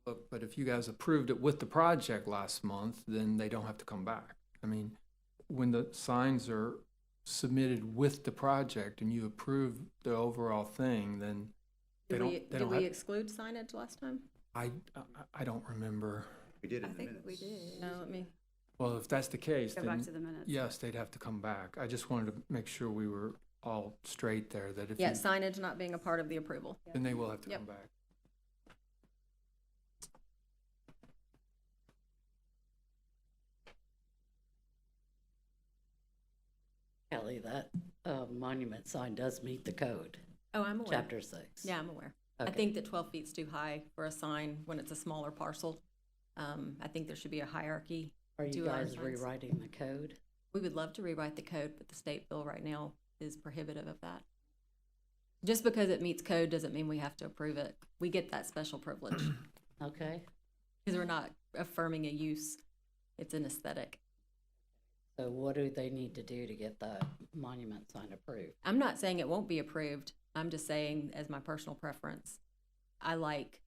But if you guys approved it with the project last month, then they don't have to come back. I mean, when the signs are submitted with the project and you approve the overall thing, then they don't, they Did don't we have, exclude signage last time? I don't remember. We did I in the think minutes. we did. No, let me, Well, if that's the case, Go back then to the minutes. yes, they'd have to come back. I just wanted to make sure we were all straight there, that if yeah, you, signage not being a part of the approval. then they will have to Yep. come back. Kelly, that monument sign does meet the code, Oh, I'm aware. chapter 6. Yeah, I'm aware. I Okay. think that 12 feet's too high for a sign when it's a smaller parcel. I think there should be a hierarchy. Are you do our guys signs. rewriting the code? We would love to rewrite the code, but the state bill right now is prohibitive of that. Just because it meets code doesn't mean we have to approve it. We get that special privilege Okay, because we're not affirming a use. It's an aesthetic. so what do they need to do to get the monument sign approved? I'm not saying it won't be approved. I'm just saying, as my personal preference, I like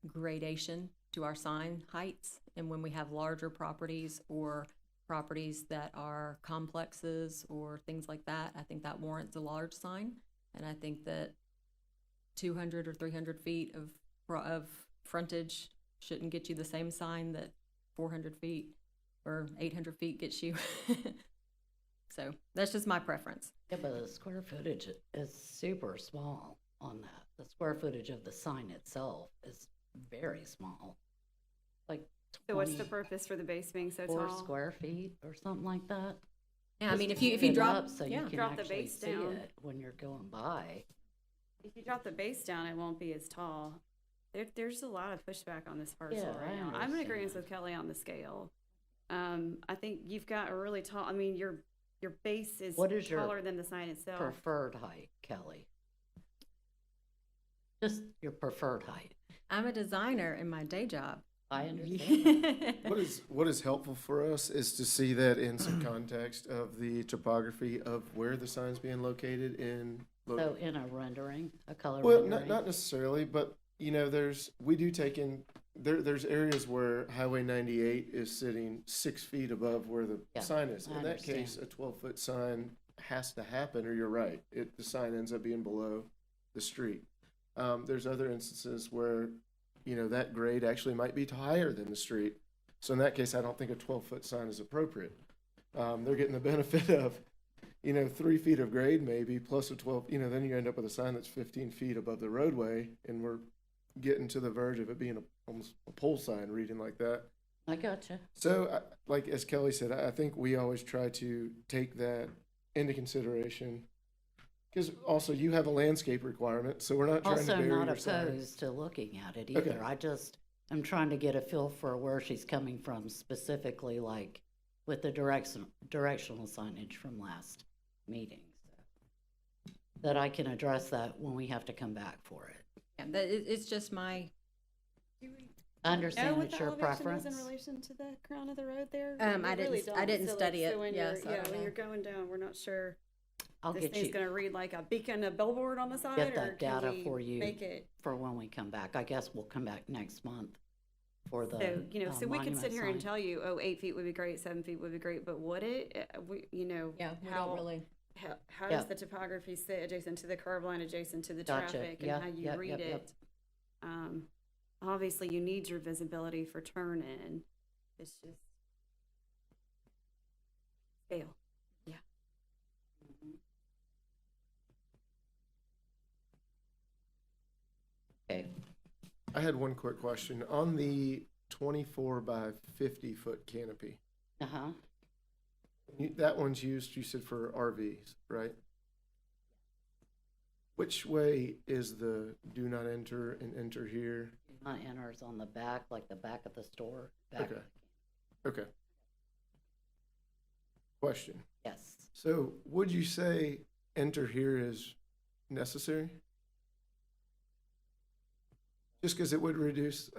gradation to our sign heights. And when we have larger properties or properties that are complexes or things like that, I think that warrants a large sign. And I think that 200 or 300 feet of frontage shouldn't get you the same sign that 400 feet or 800 feet gets you. So that's just my preference. Yeah, but the square footage is super small on that. The square footage of the sign itself is very small. Like So what's the purpose for the base being so 4 tall? square feet or something like that? Yeah, I mean, Just if you keep it drop, up so yeah. you can Drop the actually base see down. it when you're going by. If you drop the base down, it won't be as tall. There's a lot of pushback on this parcel Yeah, right I now. I'm in agreement understand. with Kelly on the scale. I think you've got a really tall, I mean, your base is What is your taller than the sign itself. Preferred height, Kelly? Just your preferred height. I'm a designer in my day job. I understand. What is helpful for us is to see that in some context of the topography of where the sign's being located in So in a rendering, a color Well, rendering? not necessarily, but you know, we do take in, there's areas where Highway 98 is sitting 6 feet above where the Yeah, sign is. I In that case, a 12-foot sign has to happen, or you're right, the sign ends up being below the street. There's other instances where, you know, that grade actually might be higher than the street. So in that case, I don't think a 12-foot sign is appropriate. They're getting the benefit of, you know, 3 feet of grade maybe, plus a 12, you know, then you end up with a sign that's 15 feet above the roadway, and we're getting to the verge of it being almost a pole sign reading like that. I gotcha. So, like as Kelly said, I think we always try to take that into consideration. Because also you have a landscape requirement, so we're not trying to Also bury not your sign. opposed to looking at it Okay. either. I'm trying to get a feel for where she's coming from specifically, like with the directional signage from last meeting. So that I can address that when we have to come back for it. Yeah, it's just my, I understand Know it's what the your elevation is preference. in relation to the crown of the road there? I We didn't really s- I don't. didn't So, study it. when Yeah, you're, so I don't when know. you're going down, we're not sure. I'll This get thing's you, gonna read like a beacon, a billboard on the side, get or that can data we for you make it? for when we come back. I guess we'll come back next month for the So, you know, so we could monument sit here and sign. tell you, oh, 8 feet would be great, 7 feet would be great, but would it? You know, yeah, we how, don't really. how Yeah. does the topography sit adjacent to the curb line, adjacent to the Gotcha. traffic, Yeah, and how you yep, read yep, yep. it? Obviously, you need your visibility for turn in. It's just scale. Yeah. Okay. I had one quick question. On the 24 by 50 foot canopy, Uh-huh. that one's used, you said, for RVs, right? Which way is the do not enter and enter here? Enters on the back, like the back of the store. Back. Okay. Okay. Question. Yes. So would you say enter here is necessary? Just because it would reduce,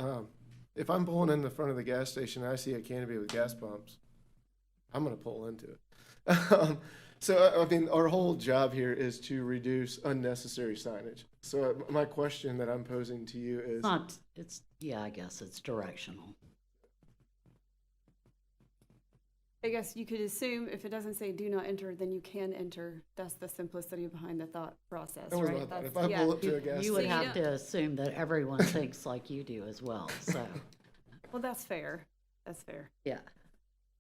if I'm pulling in the front of the gas station and I see a canopy with gas pumps, I'm gonna pull into it. So, I mean, our whole job here is to reduce unnecessary signage. So my question that I'm posing to you is, Yeah, I guess it's directional. I guess you could assume if it doesn't say do not enter, then you can enter. That's the simplicity behind the thought process, that was right? my thought. That's- If I yeah. pull up to a gas You would station, have to assume that everyone thinks like you do as well, so, Well, that's fair. That's fair. yeah.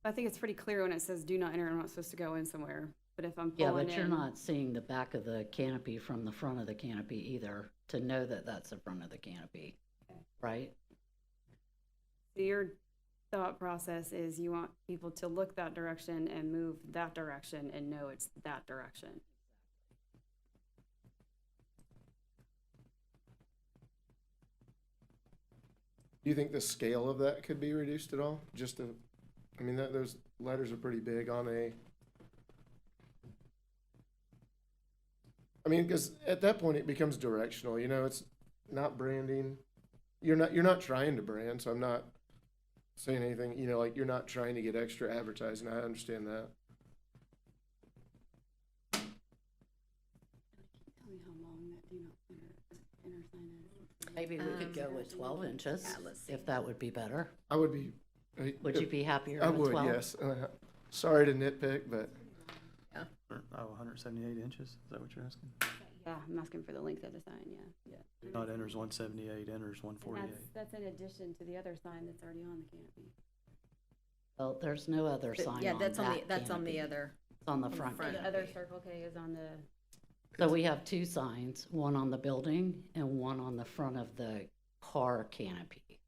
I think it's pretty clear when it says do not enter, I'm not supposed to go in somewhere. But if I'm Yeah, pulling but you're in, not seeing the back of the canopy from the front of the canopy either, to know that that's the front of the canopy, right? so your thought process is you want people to look that direction and move that direction and know it's that direction. do you think the scale of that could be reduced at all? I mean, those letters are pretty big on I mean, because at that point it becomes directional, you know, it's not branding. You're not trying to brand, so I'm not saying anything, you know, like you're not trying to get extra advertising. I understand that. Tell me how long that do not enter sign is. Maybe we could go with 12 inches, Yeah, let's see. if that would be better. I would be. Would you be happier I with would, 12? yes. Sorry to nitpick, but Oh, 178 inches, is that what you're asking? Yeah, I'm asking for the length of the sign, yeah. Do not enters 178, enters And 148. that's in addition to the other sign that's already on the canopy. Well, there's no other But, sign yeah, on that's on the, that that's on the canopy. other. It's on the the front front. The canopy. other Circle K is on the, So we have two signs, one on the building and one on the front of the car canopy.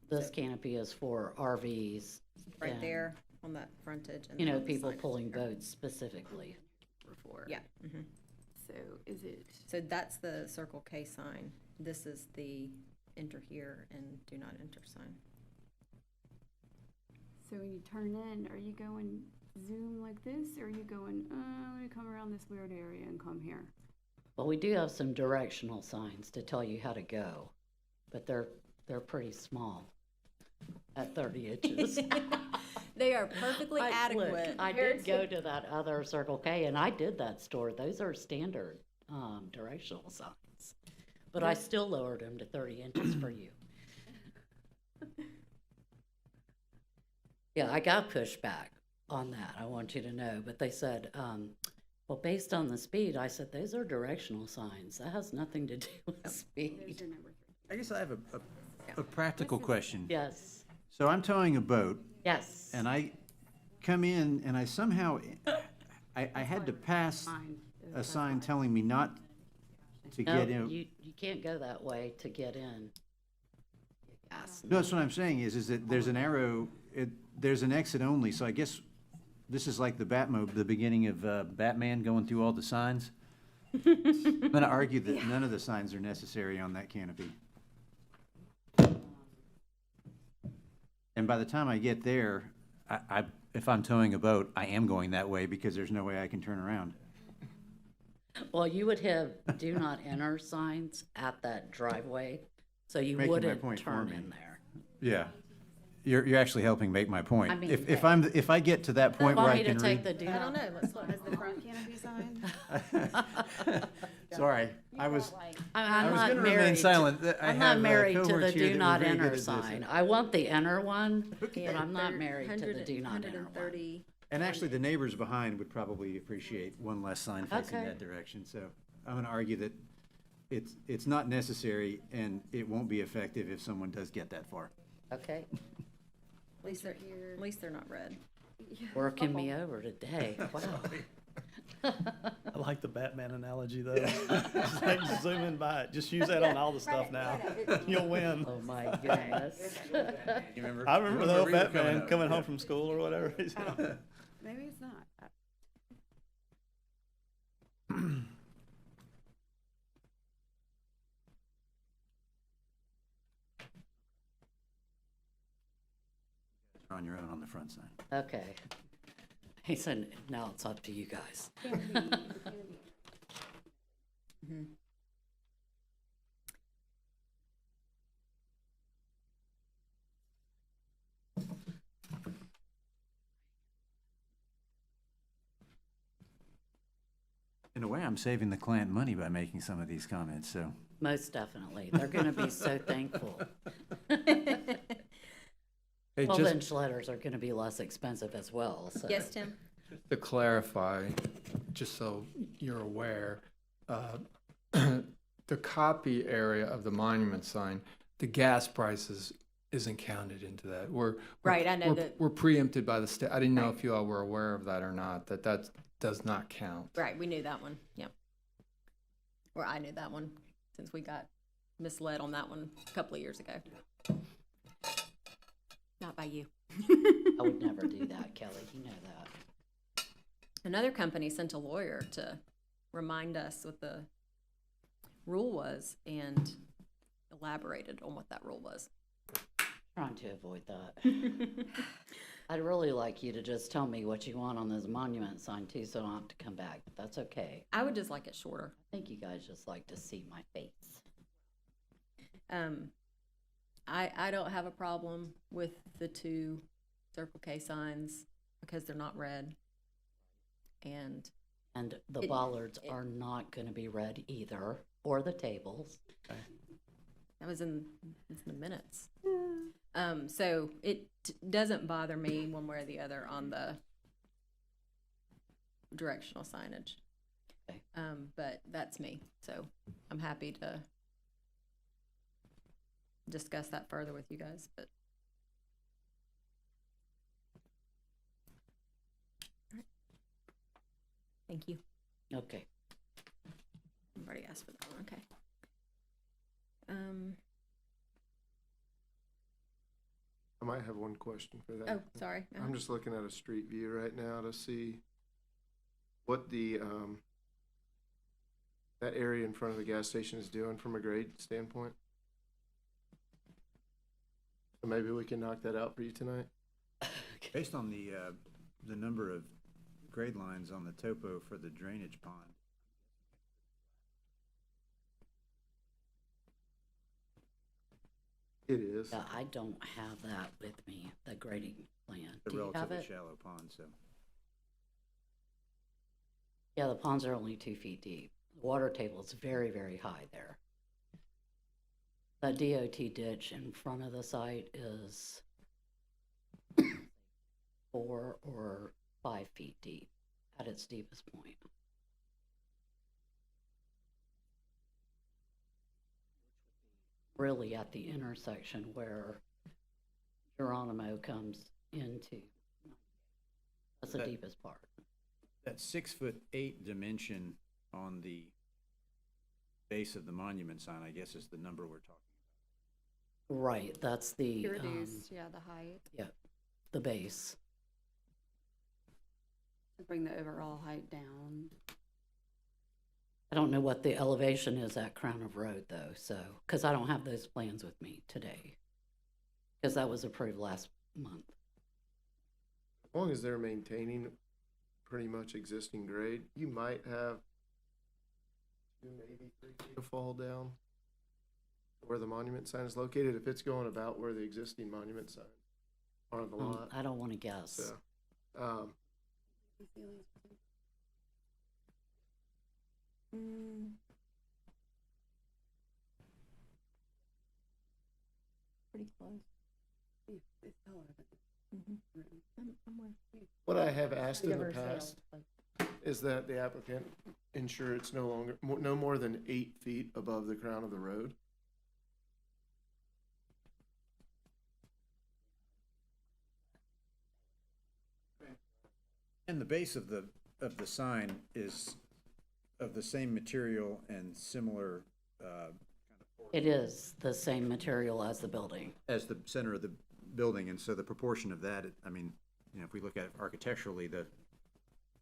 This canopy is for RVs. Right and, there on that frontage. And You know, then the people sign is pulling here. boats specifically. Yeah. Mhm. so is it, So that's the Circle K sign. This is the enter here and do not enter sign. so when you turn in, are you going zoom like this, or are you going, let me come around this weird area and come here? Well, we do have some directional signs to tell you how to go, but they're pretty small at 30 inches. They are perfectly Look, adequate. I did go to that other Circle K and I did that store. Those are standard directional signs. But I still lowered them to 30 inches for you. Yeah, I got pushback on that, I want you to know, but they said, well, based on the speed, I said, those are directional signs. That has nothing to do with speed. I guess I have a practical question. Yes, So I'm towing a boat, yes. and I come in, and I somehow, I had to pass a sign telling me not to No, get in. you can't go that way to get in. Yes. No, that's what I'm saying is that there's an arrow, there's an exit only, so I guess this is like the Batmobile, the beginning of Batman going through all the signs. I'm gonna argue that none of the signs are necessary on that canopy. And by the time I get there, if I'm towing a boat, I am going that way because there's no way I can turn around. Well, you would have do not enter signs at that driveway, so you Making my wouldn't point for turn me. in there. Yeah. You're actually helping make my point. I mean, If I get to that point where Want I me to can take read. the do I don't not? know, let's look. As the front canopy sign? Sorry, I was I'm was not gonna remain married. silent. I I'm have, not married to cohorts the here do that not were very good enter at this. sign. I want the enter one, but Yeah, I'm not they're married to the 100 do not enter one. 130. And actually, the neighbors behind would probably appreciate one less sign facing Okay. that direction. So I'm gonna argue that it's not necessary and it won't be effective if someone does get that far. Okay, At least they're, at least they're not red. working me over today. Wow. I like the Batman analogy though. Just like zooming by it. Just use that on all the stuff now. You'll win. Oh, my goodness. You remember? I remember the old we were Batman up, coming yeah. home from school or whatever. Maybe it's not. You're on your own on the front side. Okay. He said, now it's up to you guys. In a way, I'm saving the client money by making some of these comments, so. Most definitely. They're gonna be so thankful. Hey, 12-inch letters are gonna be less expensive as well, so. Yes, Tim? to clarify, just so you're aware, the copy area of the monument sign, the gas prices isn't counted into that. Right, I know we're- that- We're preempted by the state. I didn't know Right. if you all were aware of that or not, that does not count. Right, we knew that one, yep. Or I knew that one, since we got misled on that one a couple of years ago. Not by you. I would never do that, Kelly, you know that. Another company sent a lawyer to remind us what the rule was and elaborated on what that rule was. Trying to avoid that. I'd really like you to just tell me what you want on this monument sign too, so I don't have to come back, but that's okay. I would just like it shorter. I think you guys just like to see my face. I don't have a problem with the two Circle K signs because they're not red. And And the It- bollards are not gonna be red either, or the tables. that was it's in the minutes. So it doesn't bother me one way or the other on the directional signage. Okay. But that's me, so I'm happy to discuss that further with you guys, but. All right. Thank you. Okay. I've already asked for that one, okay. I might have one question for that. Oh, sorry. I'm just looking at a street view right now to see what the, that area in front of the gas station is doing from a grade standpoint. So maybe we can knock that out for you tonight. Based on the number of grade lines on the topo for the drainage pond. It is. Yeah, I don't have that with me, the grading plan. A Do you have relatively it? shallow pond, so. Yeah, the ponds are only 2 feet deep, The water table is very, very high there. That DOT ditch in front of the site is 4 or 5 feet deep at its deepest point. Really at the intersection where Geronimo comes into. That's the That- deepest part. That 6'8" dimension on the base of the monument sign, I guess, is the number we're talking. Right, that's the, You reduced, yeah, the height. the base. To bring the overall height down. I don't know what the elevation is at Crown of Road though, so, because I don't have those plans with me today. Because that was approved last month. As long as they're maintaining pretty much existing grade, you might have 2, maybe 3 feet of fall down where the monument sign is located, if it's going about where the existing monument signs are on the lot. I don't want to guess. So, Pretty close. It's taller than the room. I'm with. what I have asked in the Never said past like- is that the applicant ensure it's no more than 8 feet above the crown of the road. And the base of the sign is of the same material and similar, It is the same material as the building. as the center of the building, and so the proportion of that, I mean, you know, if we look at it architecturally, I think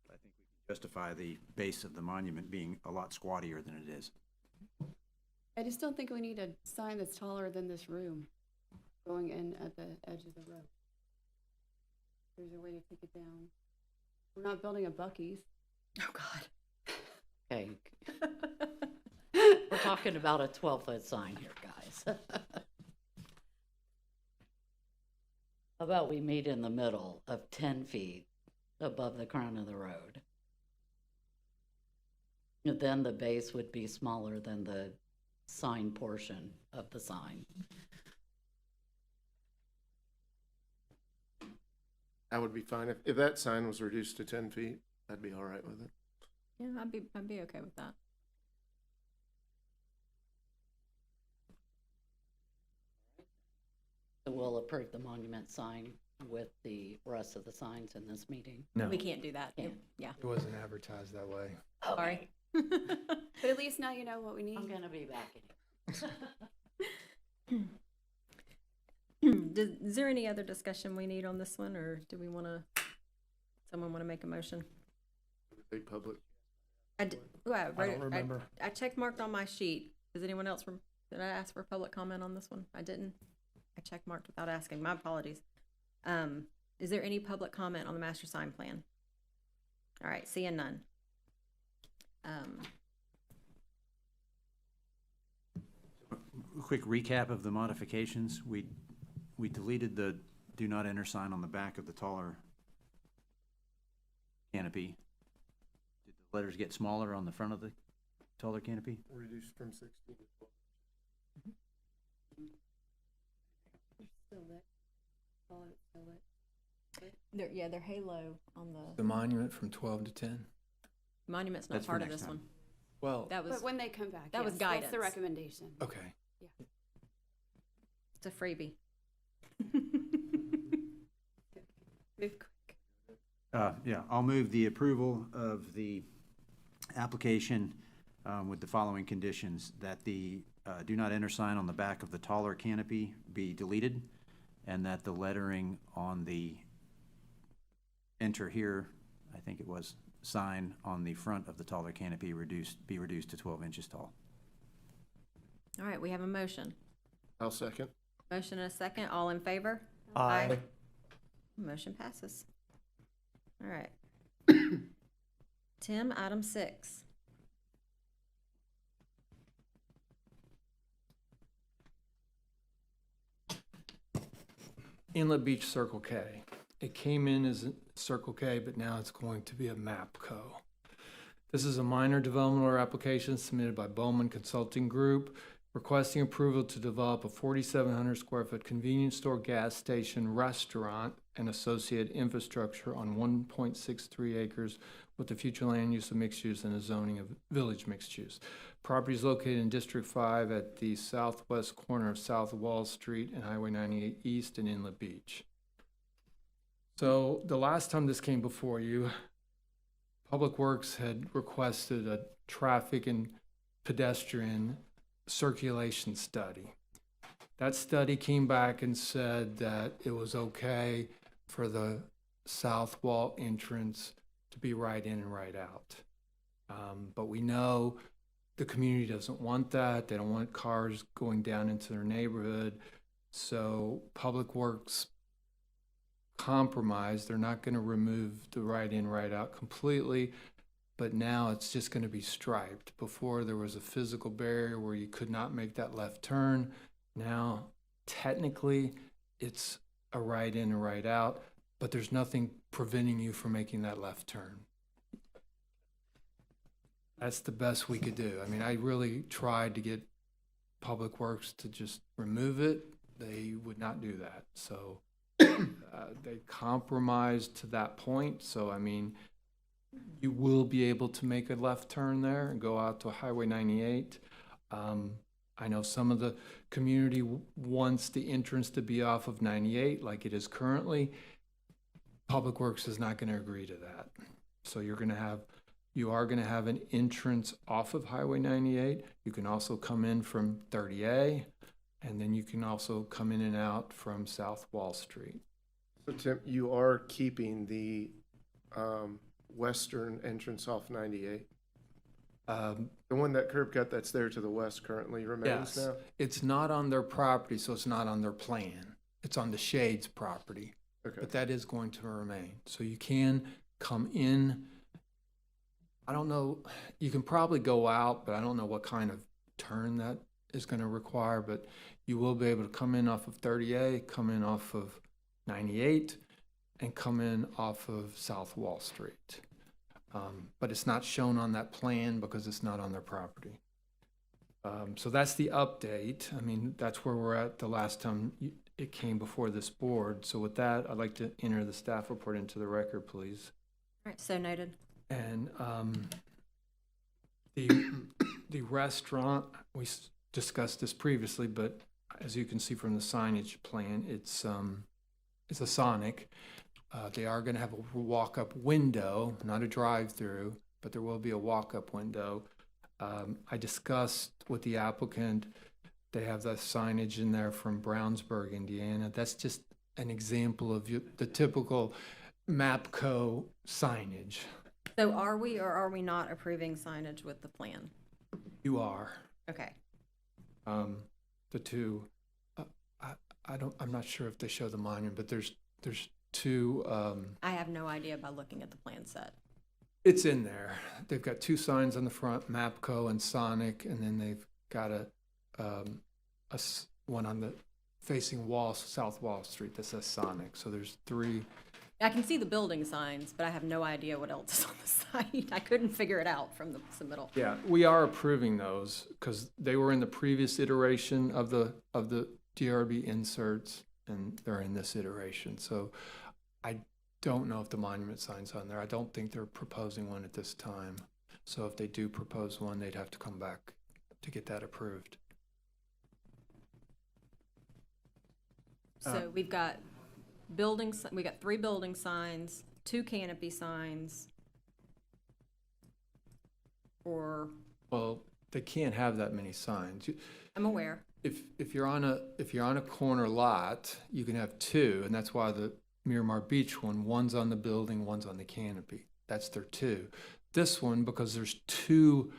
we can justify the base of the monument being a lot squattier than it is. I just don't think we need a sign that's taller than this room going in at the edge of the road. There's a way to take it down. We're not building a Buc-ee's. Oh, God. Okay, we're talking about a 12-foot sign here, guys. How about we meet in the middle of 10 feet above the crown of the road? And then the base would be smaller than the sign portion of the sign. That would be fine. If that sign was reduced to 10 feet, I'd be all right with it. Yeah, I'd be okay with that. So we'll approve the monument sign with the rest of the signs in this meeting. No, We can't do that. Can't. Yeah, it wasn't advertised that way. sorry. But at least now you know what we need. I'm gonna be back Is there any other discussion we need on this one, or do we want to, someone want to make a motion? Big public. I wrote I it. don't remember. I check marked on my sheet. Does anyone else, did I ask for public comment on this one? I didn't. I check marked without asking. My apologies. Is there any public comment on the master sign plan? All right, seeing none. A quick recap of the modifications. We deleted the do not enter sign on the back of the taller canopy. Did the letters get smaller on the front of the taller canopy? Reduced from 16 to 12. Still lit. Call it still lit. They're halo on The monument from 12 to 10? monument's not That's for part of next this time. one. Well, That was, But when they come back, that was yes, that's guidance. the recommendation. okay. it's a freebie. Move quick. Yeah, I'll move the approval of the application with the following conditions: that the do not enter sign on the back of the taller canopy be deleted, and that the lettering on the enter here, I think it was, sign on the front of the taller canopy be reduced to 12 inches tall. All right, we have a motion. I'll second. Motion and a second. All in favor? Aye. Motion passes. All right. Tim, item 6. Inlet Beach Circle K. It came in as a Circle K, but now it's going to be a MAPCO. This is a minor development order application submitted by Bowman Consulting Group requesting approval to develop a 4,700 square foot convenience store, gas station, restaurant, and associated infrastructure on 1.63 acres with the future land use of mixed use and a zoning of village mixed use. Property is located in District 5 at the southwest corner of South Wall Street and Highway 98 East in Inlet Beach. So the last time this came before you, Public Works had requested a traffic and pedestrian circulation study. That study came back and said that it was okay for the south wall entrance to be right in and right out. But we know the community doesn't want that. They don't want cars going down into their neighborhood. So Public Works compromised. They're not going to remove the right in, right out completely, but now it's just going to be striped. Before there was a physical barrier where you could not make that left turn. Now, technically, it's a right in and right out, but there's nothing preventing you from making that left turn. That's the best we could do. I mean, I really tried to get Public Works to just remove it. They would not do that. So they compromised to that point. So, I mean, you will be able to make a left turn there and go out to Highway 98. I know some of the community wants the entrance to be off of 98 like it is currently. Public Works is not going to agree to that. So you are going to have an entrance off of Highway 98. You can also come in from 30A, and then you can also come in and out from South Wall Street. So Tim, you are keeping the western entrance off 98? The one, that curb cut that's there to the west currently remains Yes, now? it's not on their property, so it's not on their plan. It's on the Shades property, Okay. but that is going to remain. So you can come in. I don't know, you can probably go out, but I don't know what kind of turn that is going to require, but you will be able to come in off of 30A, come in off of 98, and come in off of South Wall Street. But it's not shown on that plan because it's not on their property. So that's the update. I mean, that's where we're at the last time it came before this board. So with that, I'd like to enter the staff report into the record, please. All right, so noted. And the restaurant, we discussed this previously, but as you can see from the signage plan, it's a Sonic. They are going to have a walk-up window, not a drive-through, but there will be a walk-up window. I discussed with the applicant, they have the signage in there from Brownsburg, Indiana. That's just an example of the typical MAPCO signage. So are we or are we not approving signage with the plan? You are. Okay. The two, I'm not sure if they show the monument, but there's two, I have no idea by looking at the plan set. it's in there. They've got two signs on the front, MAPCO and Sonic, and then they've got one on the facing South Wall Street that says Sonic. So there's three. I can see the building signs, but I have no idea what else is on the site. I couldn't figure it out from the submittal. Yeah, we are approving those because they were in the previous iteration of the DRB inserts, and they're in this iteration. So I don't know if the monument sign's on there. I don't think they're proposing one at this time. So if they do propose one, they'd have to come back to get that approved. So we've got we got 3 building signs, 2 canopy signs, or, Well, they can't have that many signs. I'm aware. If you're on a corner lot, you can have 2, and that's why the Miramar Beach one's on the building, one's on the canopy. That's their 2. This one, because there's 2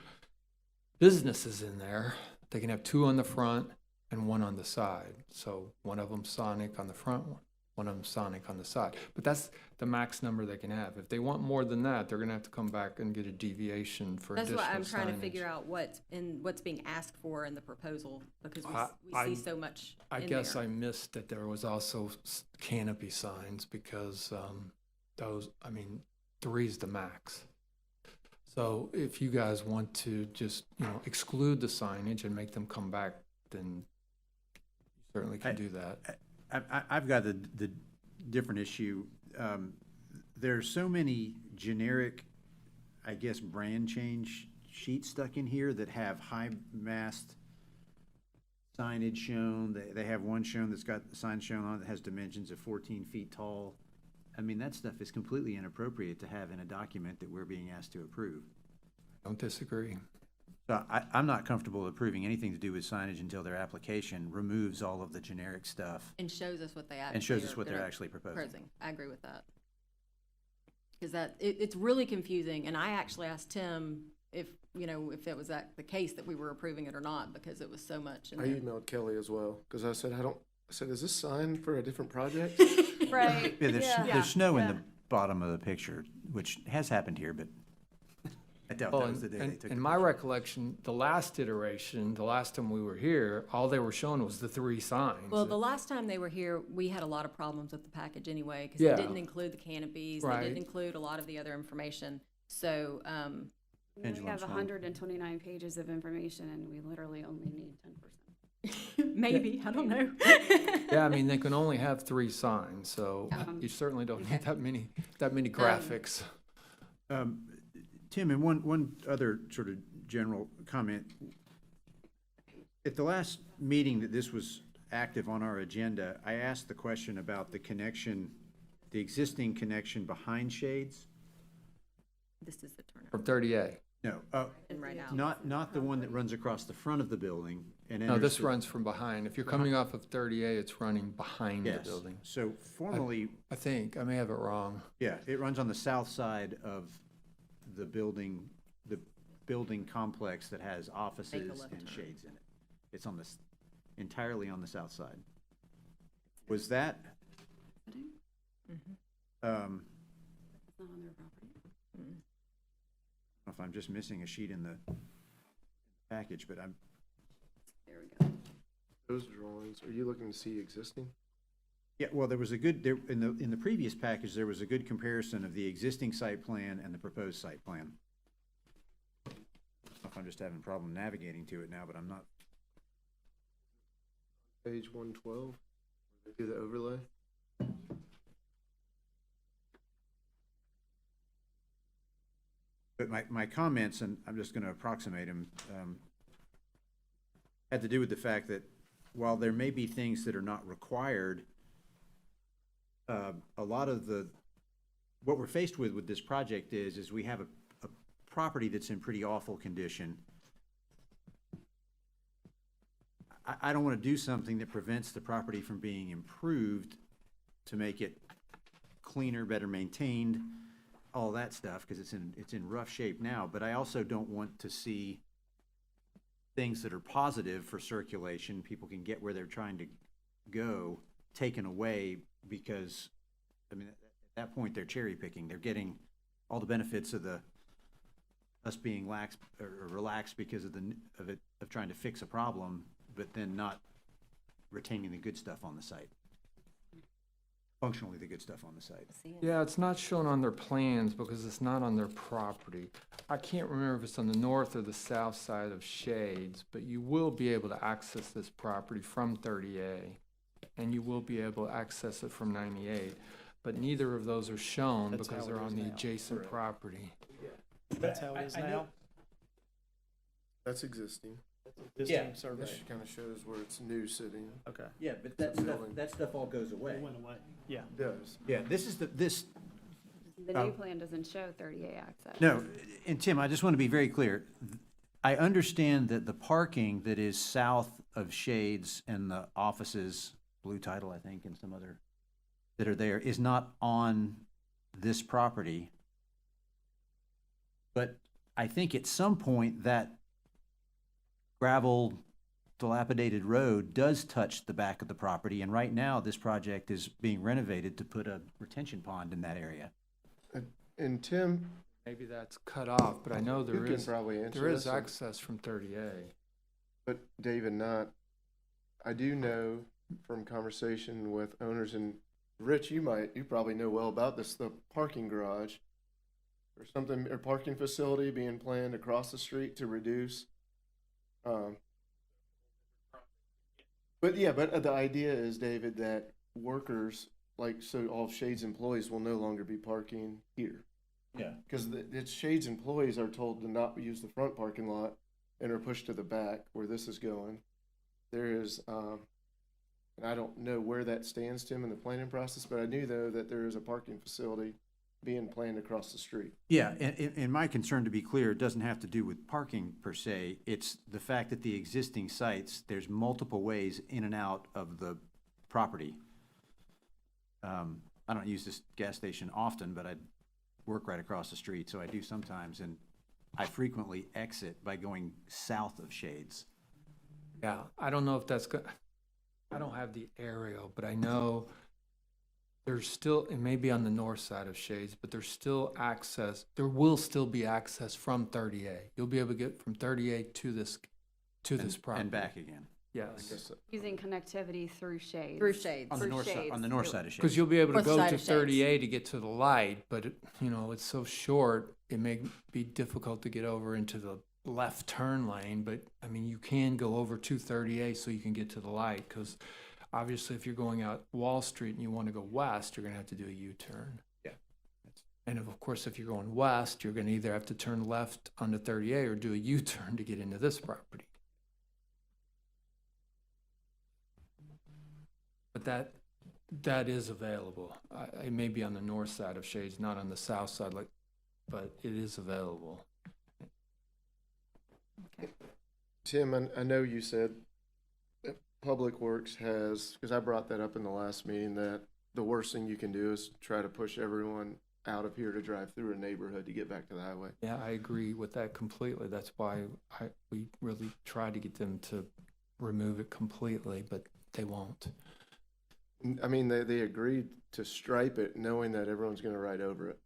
businesses in there, they can have 2 on the front and 1 on the side. So one of them Sonic on the front, one of them Sonic on the side. But that's the max number they can have. If they want more than that, they're gonna have to come back and get a deviation for That's additional why I'm trying to signage. figure out what's being asked for in the proposal, because we I see so much I in guess there. I missed that there was also canopy signs because those, 3's the max. So if you guys want to just, exclude the signage and make them come back, then you certainly can do that. I've got the different issue. There's so many generic, I guess, brand change sheets stuck in here that have high mast signage shown. They have one shown that's got the sign shown on it that has dimensions of 14 feet tall. I mean, that stuff is completely inappropriate to have in a document that we're being asked to approve. Don't disagree. So I'm not comfortable approving anything to do with signage until their application removes all of the generic stuff And shows us what they actually and shows us are what they're gonna- actually proposing. proposing. I agree with that. Because it's really confusing, and I actually asked Tim if it was the case that we were approving it or not, because it was so much in I there. emailed Kelly as well, because I said, is this sign for a different project? Right. Yeah, there's snow in the bottom of the picture, which has happened here, but I doubt Well, that was the day they took in the my picture. recollection, the last iteration, the last time we were here, all they were showing was the 3 signs. Well, the last time they were here, we had a lot of problems with the package anyway, because Yeah. it didn't include the canopies, they Right. didn't include a lot of the other information. So, We Pendulum have swung. 129 pages of information and we literally only need 10%. maybe, I don't know. Yeah, I mean, they can only have 3 signs, so Um, you certainly don't need that many graphics. Tim, and one other sort of general comment. At the last meeting that this was active on our agenda, I asked the question about the connection, the existing connection behind shades. This is the turnout From 30A. No, and right out. not the one that runs across the front of the building and No, enters this the- runs from behind. If you're coming off of 30A, it's running behind the Yes. building. So formally, I think, I may have it wrong. yeah, it runs on the south side of the building complex that has offices left and turn. shades in it. It's on entirely on the south side. Was that, Mhm. It's not on their property. I don't know if I'm just missing a sheet in the package, but I'm, There we go. Those drawings, are you looking to see existing? yeah, well, there was a good, in the previous package, there was a good comparison of the existing site plan and the proposed site plan. I don't know if I'm just having a problem navigating to it now, but I'm not. Page 112, do the overlay? But my comments, and I'm just gonna approximate them, had to do with the fact that while there may be things that are not required, a lot of what we're faced with this project is we have a property that's in pretty awful condition. I don't wanna do something that prevents the property from being improved to make it cleaner, better maintained, all that stuff, because it's in rough shape now, but I also don't want to see things that are positive for circulation, people can get where they're trying to go, taken away, because, I mean, at that point, they're cherry picking, they're getting all the benefits of us being lax, or relaxed because of of trying to fix a problem, but then not retaining the good stuff on the site. Functionally, the good stuff on the site. Yeah, it's not shown on their plans because it's not on their property. I can't remember if it's on the north or the south side of Shades, but you will be able to access this property from 30A, and you will be able to access it from 98. But neither of those are shown That's because how they're it is on the now. adjacent property. That's how it is now. That's existing. Existing survey. This kind of shows where it's new sitting. Okay. Yeah, but that stuff all goes away. It went away. Yeah. It does. Yeah, this is this, The new plan doesn't show 30A access. no, and Tim, I just want to be very clear. I understand that the parking that is south of Shades and the offices, Blue Title, I think, and some other that are there, is not on this property. But I think at some point that gravel dilapidated road does touch the back of the property, and right now this project is being renovated to put a retention pond in that area. And Tim, Maybe that's cut off, but I know you there can is, probably answer there is this. access from 30A. But David, I do know from conversation with owners, and Rich, you probably know well about this, the parking garage. or something, or parking facility being planned across the street to reduce. But yeah, but the idea is, David, that workers, like, so all Shades employees will no longer be parking here. Yeah. Because the Shades employees are told to not use the front parking lot and are pushed to the back where this is going. There is, and I don't know where that stands, Tim, in the planning process, but I knew though that there is a parking facility being planned across the street. Yeah, and my concern, to be clear, it doesn't have to do with parking per se. It's the fact that the existing sites, there's multiple ways in and out of the property. I don't use this gas station often, but I work right across the street, so I do sometimes, and I frequently exit by going south of Shades. Yeah, I don't know if that's good. I don't have the aerial, but I know there's still, it may be on the north side of Shades, but there's still access, there will still be access from 30A. You'll be able to get from 30A to this property. And back again. I Yes, guess so. Using connectivity through Shades. Through Shades. On the north side, on the north side of Shades. because you'll be able to North go side to of Shades. 30A to get to the light, but it's so short, it may be difficult to get over into the left turn lane, but I mean, you can go over to 30A so you can get to the light, because obviously if you're going out Wall Street and you want to go west, you're gonna have to do a U-turn. Yeah. And of course, if you're going west, you're gonna either have to turn left onto 30A or do a U-turn to get into this property. But that is available. It may be on the north side of Shades, not on the south side, but it is available. Tim, I know you said that Public Works has, because I brought that up in the last meeting, that the worst thing you can do is try to push everyone out of here to drive through a neighborhood to get back to the highway. Yeah, I agree with that completely. That's why we really tried to get them to remove it completely, but they won't. I mean, they agreed to stripe it knowing that everyone's gonna ride over it.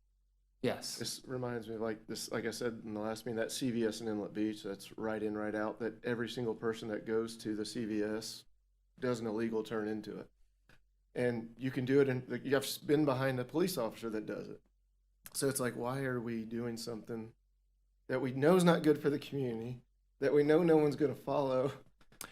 Yes. This reminds me of like this, like I said in the last meeting, that CVS in Inlet Beach, that's right in, right out, that every single person that goes to the CVS does an illegal turn into it. And you can do it in, like, you have to been behind a police officer that does it. So it's like, why are we doing something that we know is not good for the community, that we know no one's gonna follow?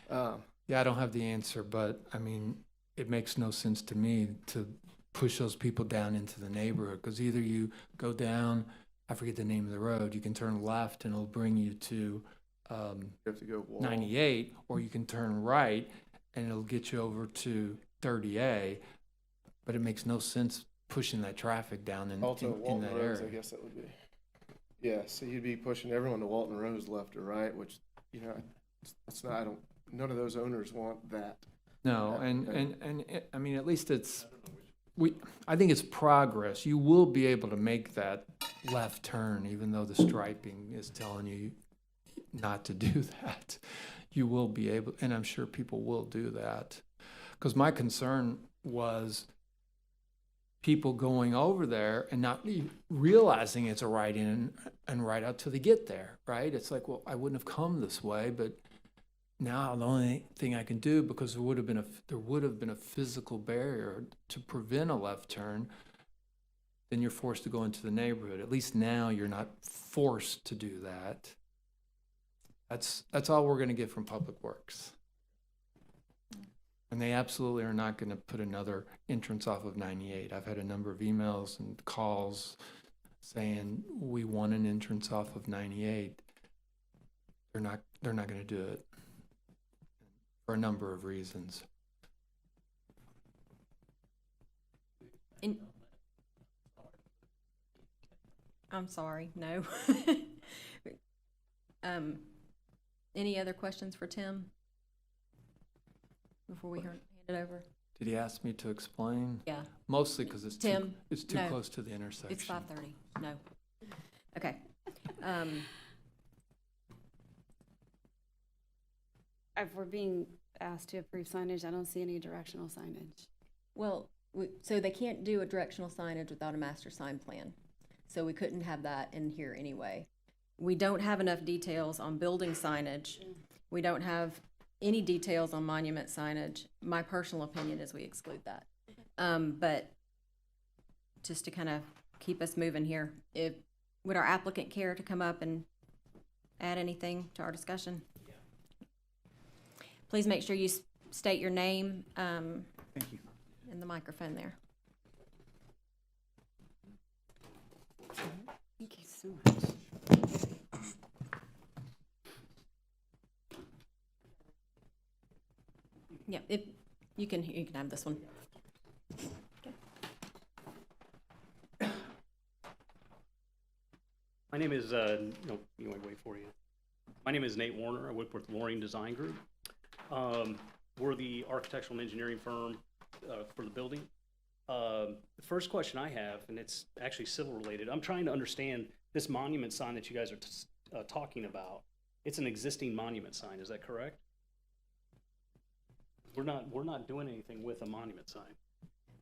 Yeah, I don't have the answer, but I mean, it makes no sense to me to push those people down into the neighborhood, because either you go down, I forget the name of the road, you can turn left and it'll bring you to You have to go wall. 98, or you can turn right and it'll get you over to 30A, but it makes no sense pushing that traffic down in Walton that Rose, I area. guess that would be. Yeah, so you'd be pushing everyone to Walton Rose left or right, which, it's not, none of those owners want that. No, Yeah, and I mean, at least I think it's progress. You will be able to make that left turn, even though the striping is telling you not to do that. You will be able, and I'm sure people will do that. Because my concern was people going over there and not realizing it's a right in and right out till they get there, right? It's like, well, I wouldn't have come this way, but now the only thing I can do, because there would have been a physical barrier to prevent a left turn, then you're forced to go into the neighborhood. At least now you're not forced to do that. That's all we're going to get from Public Works. And they absolutely are not going to put another entrance off of 98. I've had a number of emails and calls saying we want an entrance off of 98. They're not going to do it for a number of reasons. I'm sorry, no. Any other questions for Tim? Before we hand it over? Did he ask me to explain? Yeah, Mostly because it's Tim, too no. close to the intersection. it's 5:30, no. Okay. If we're being asked to approve signage, I don't see any directional signage. Well, so they can't do a directional signage without a master sign plan. So we couldn't have that in here anyway. We don't have enough details on building signage. We don't have any details on monument signage. My personal opinion is we exclude that. But just to kind of keep us moving here, if would our applicant care to come up and add anything to our discussion? Please make sure you state your name Thank you. in the microphone there. Thank you so much. Yeah, you can have this one. My name is, no, you want to wait for you. My name is Nate Warner. I work with Loring Design Group. We're the architectural and engineering firm for the building. The first question I have, and it's actually civil related, I'm trying to understand this monument sign that you guys are talking about. It's an existing monument sign, is that correct? We're not doing anything with a monument sign.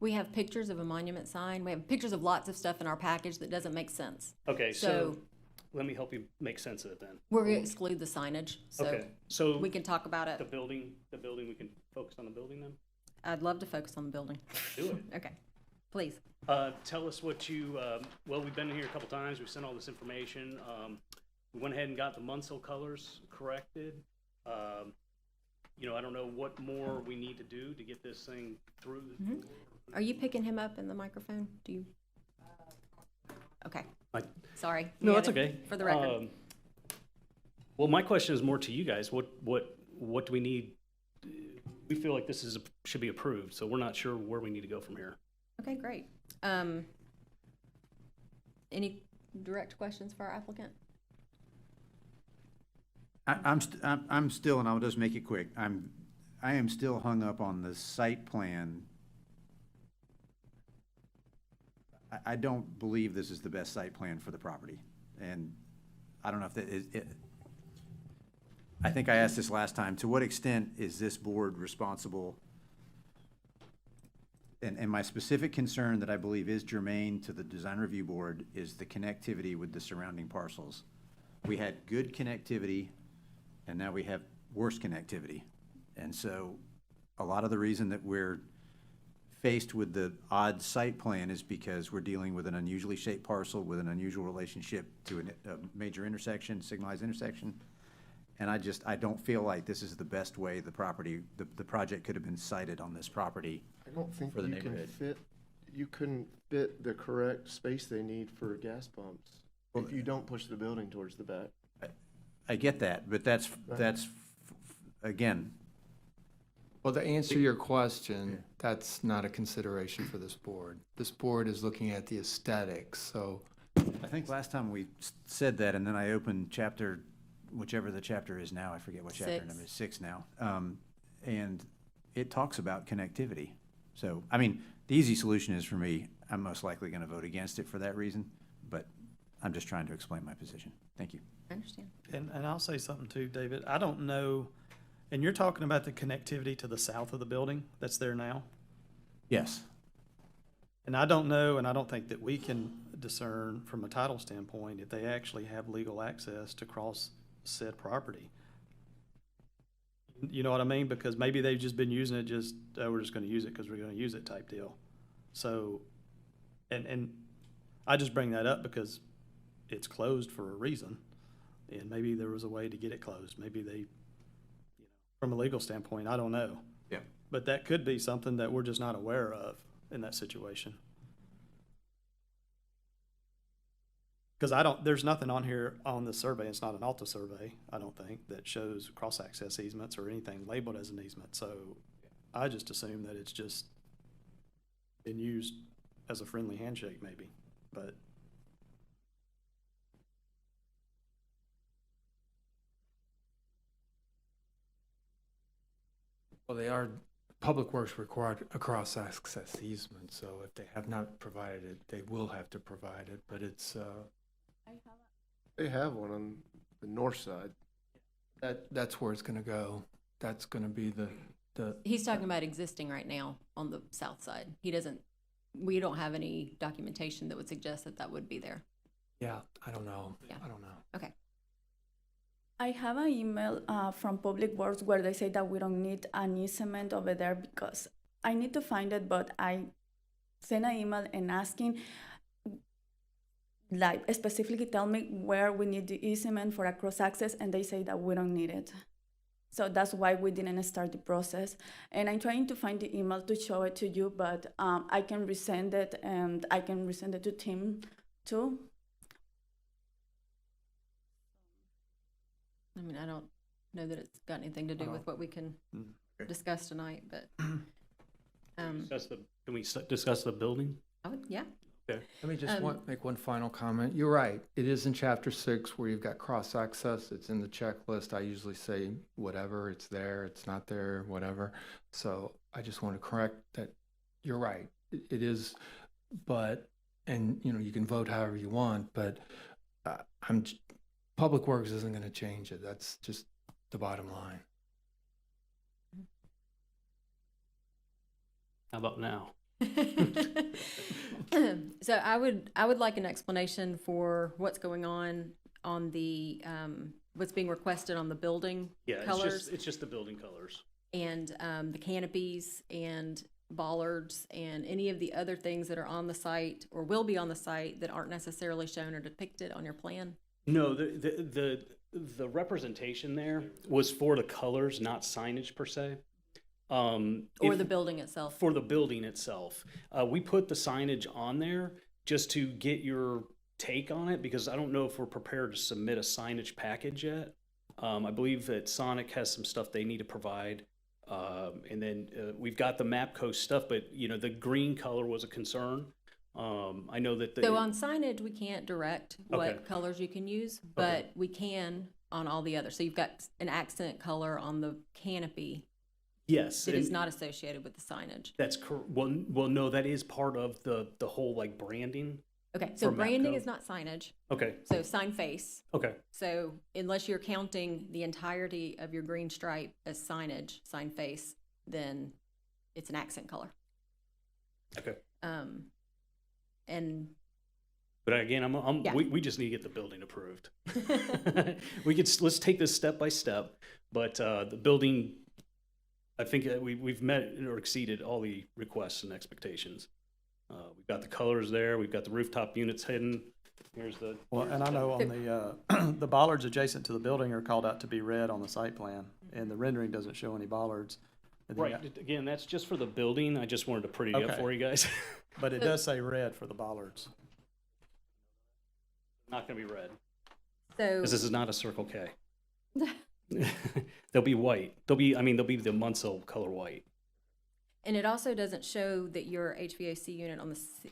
We have pictures of a monument sign. We have pictures of lots of stuff in our package that doesn't make sense. Okay, so So let me help you make sense of it then. we're going to exclude the signage, so Okay, so we can talk about the it. building, we can focus on the building then? I'd love to focus on the building. Do it. Okay, please. Tell us what you, well, we've been here a couple times, we've sent all this information. We went ahead and got the Munsell colors corrected. You know, I don't know what more we need to do to get this thing through. Are you picking him up in the microphone? Do you? Okay, sorry. No, We that's had it okay. For the record. Well, my question is more to you guys. What do we need? We feel like this should be approved, so we're not sure where we need to go from here. Okay, great. Any direct questions for our applicant? I'm still, and I'll just make it quick, I am still hung up on the site plan. I don't believe this is the best site plan for the property, and I don't know if that is, I think I asked this last time, to what extent is this board responsible? And my specific concern that I believe is germane to the design review board is the connectivity with the surrounding parcels. We had good connectivity, and now we have worse connectivity. And so a lot of the reason that we're faced with the odd site plan is because we're dealing with an unusually shaped parcel with an unusual relationship to a major intersection, signalized intersection. And I don't feel like this is the best way the project could have been sited on this property. I don't think For the you can neighborhood. you couldn't fit the correct space they need for gas pumps Well, if you don't push the building towards the back. I get that, but that's, again, Well, to answer your question, that's not a consideration for this board. This board is looking at the aesthetics, so I think last time we said that, and then I opened chapter, whichever the chapter is now, I forget what chapter number it is, 6 now. And it talks about connectivity. So, I mean, the easy solution is for me, I'm most likely going to vote against it for that reason, but I'm just trying to explain my position. Thank you. I understand. And I'll say something too, David. I don't know, and you're talking about the connectivity to the south of the building that's there now? Yes. And I don't know, and I don't think that we can discern from a title standpoint if they actually have legal access to cross said property. You know what I mean? Because maybe they've just been using it we're just gonna use it because we're gonna use it type deal. So, and I just bring that up because it's closed for a reason. And maybe there was a way to get it closed. Maybe they, from a legal standpoint, I don't know. Yeah. But that could be something that we're just not aware of in that situation. Because there's nothing on here on the survey, it's not an Alta survey, I don't think, that shows cross-access easements or anything labeled as an easement. So I just assume that it's just been used as a friendly handshake maybe, but. well, they are, Public Works required a cross-access easement, so if they have not provided it, they will have to provide it, but it's, They have one on the north side. that's where it's gonna go. That's gonna be the, He's talking about existing right now on the south side. We don't have any documentation that would suggest that would be there. yeah, I don't know. Yeah. I don't know. Okay. I have an email from Public Works where they say that we don't need an easement over there because I need to find it, but I sent an email and asking like specifically tell me where we need the easement for a cross access, and they say that we don't need it. So that's why we didn't start the process. And I'm trying to find the email to show it to you, but I can resend it, and I can resend it to Tim too. I mean, I don't know that it's got anything to do with what we can discuss tonight, but, Can we discuss the building? I would, yeah. Okay. Let me just make one final comment. You're right. It is in chapter 6 where you've got cross-access. It's in the checklist. I usually say whatever, it's there, it's not there, whatever. So I just want to correct that. You're right. It is, but, and you know, you can vote however you want, but Public Works isn't going to change it. That's just the bottom line. How about now? So I would like an explanation for what's going on the, what's being requested on the building Yeah, colors it's just the building colors. and the canopies and bollards and any of the other things that are on the site or will be on the site that aren't necessarily shown or depicted on your plan. No, the representation there was for the colors, not signage per se. Or the building itself. For the building itself. We put the signage on there just to get your take on it, because I don't know if we're prepared to submit a signage package yet. I believe that Sonic has some stuff they need to provide. And then we've got the MAPCO stuff, but you know, the green color was a concern. I know that So on signage, we can't direct what Okay. colors you can use, but we can on all the others. So you've got an accent color on the canopy yes, that is and not associated with the signage. that's correct. Well, no, that is part of the whole like branding. Okay, so For branding MAPCO. is not signage. Okay, So sign face. okay, So unless you're counting the entirety of your green stripe as signage, sign face, then it's an accent color. okay. And But again, Yeah. we just need to get the building approved. Let's take this step by step, but the building, I think we've met or exceeded all the requests and expectations. We've got the colors there, we've got the rooftop units hidden. Here's the. Well, and I know on the, the bollards adjacent to the building are called out to be red on the site plan, and the rendering doesn't show any bollards. And then Right, again, that's just for the building. I just wanted to pretty it up Okay. for you guys. But it does say red for the bollards. Not gonna be red, so, because this is not a Circle K. They'll be white. They'll be the Munsell color white. and it also doesn't show that your HVAC unit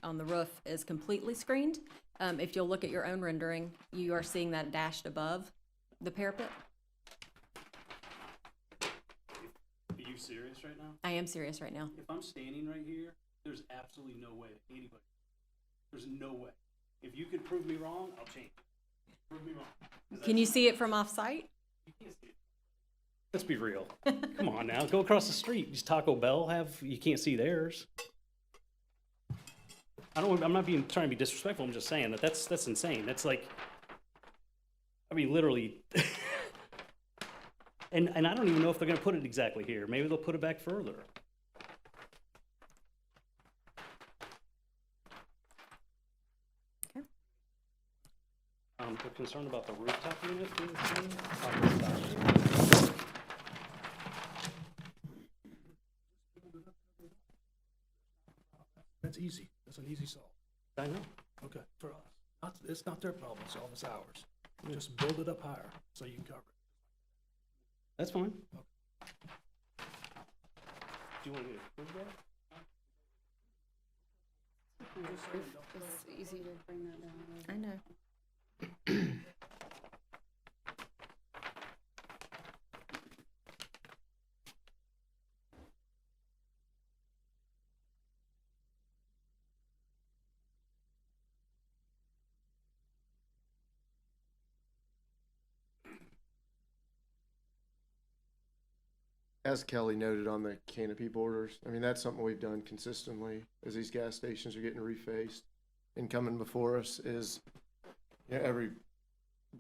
on the roof is completely screened. If you'll look at your own rendering, you are seeing that dashed above the parapet. Are you serious right now? I am serious right now. If I'm standing right here, there's absolutely no way that anybody, there's no way. If you could prove me wrong, I'll change it. Prove me wrong. 'Cause Can you that's see it from off-site? you can't see it. Let's be real. Come on now, go across the street. Does Taco Bell have, you can't see theirs? I'm not trying to be disrespectful, I'm just saying that's insane. That's like, I mean, literally. And I don't even know if they're gonna put it exactly here. Maybe they'll put it back further. They're concerned about the rooftop unit being seen on the side. That's easy. That's an easy solve. I know. Okay, for us. It's not their problem to solve, it's ours. Just build it up higher so you can cover it. That's fine. Do you want me to prove that? It's easy to bring that down. I know. As Kelly noted on the canopy borders, I mean, that's something we've done consistently as these gas stations are getting refaced. And coming before us is, you know, every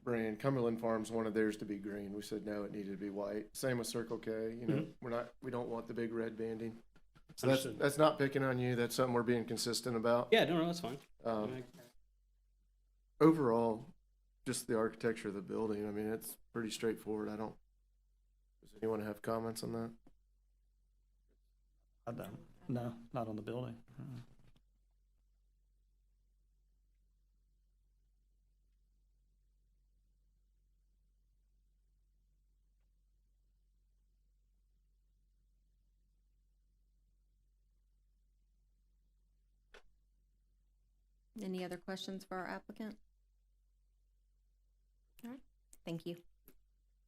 brand, Cumberland Farms wanted theirs to be green. We said, no, it needed to be white. Same with Circle K, you know, we don't want the big red banding. So Understood. that's not picking on you. That's something we're being consistent about. Yeah, no, that's fine. overall, just the architecture of the building, I mean, it's pretty straightforward. Does anyone have comments on that? I don't, no, not on the building. Any other questions for our applicant? All right, thank you.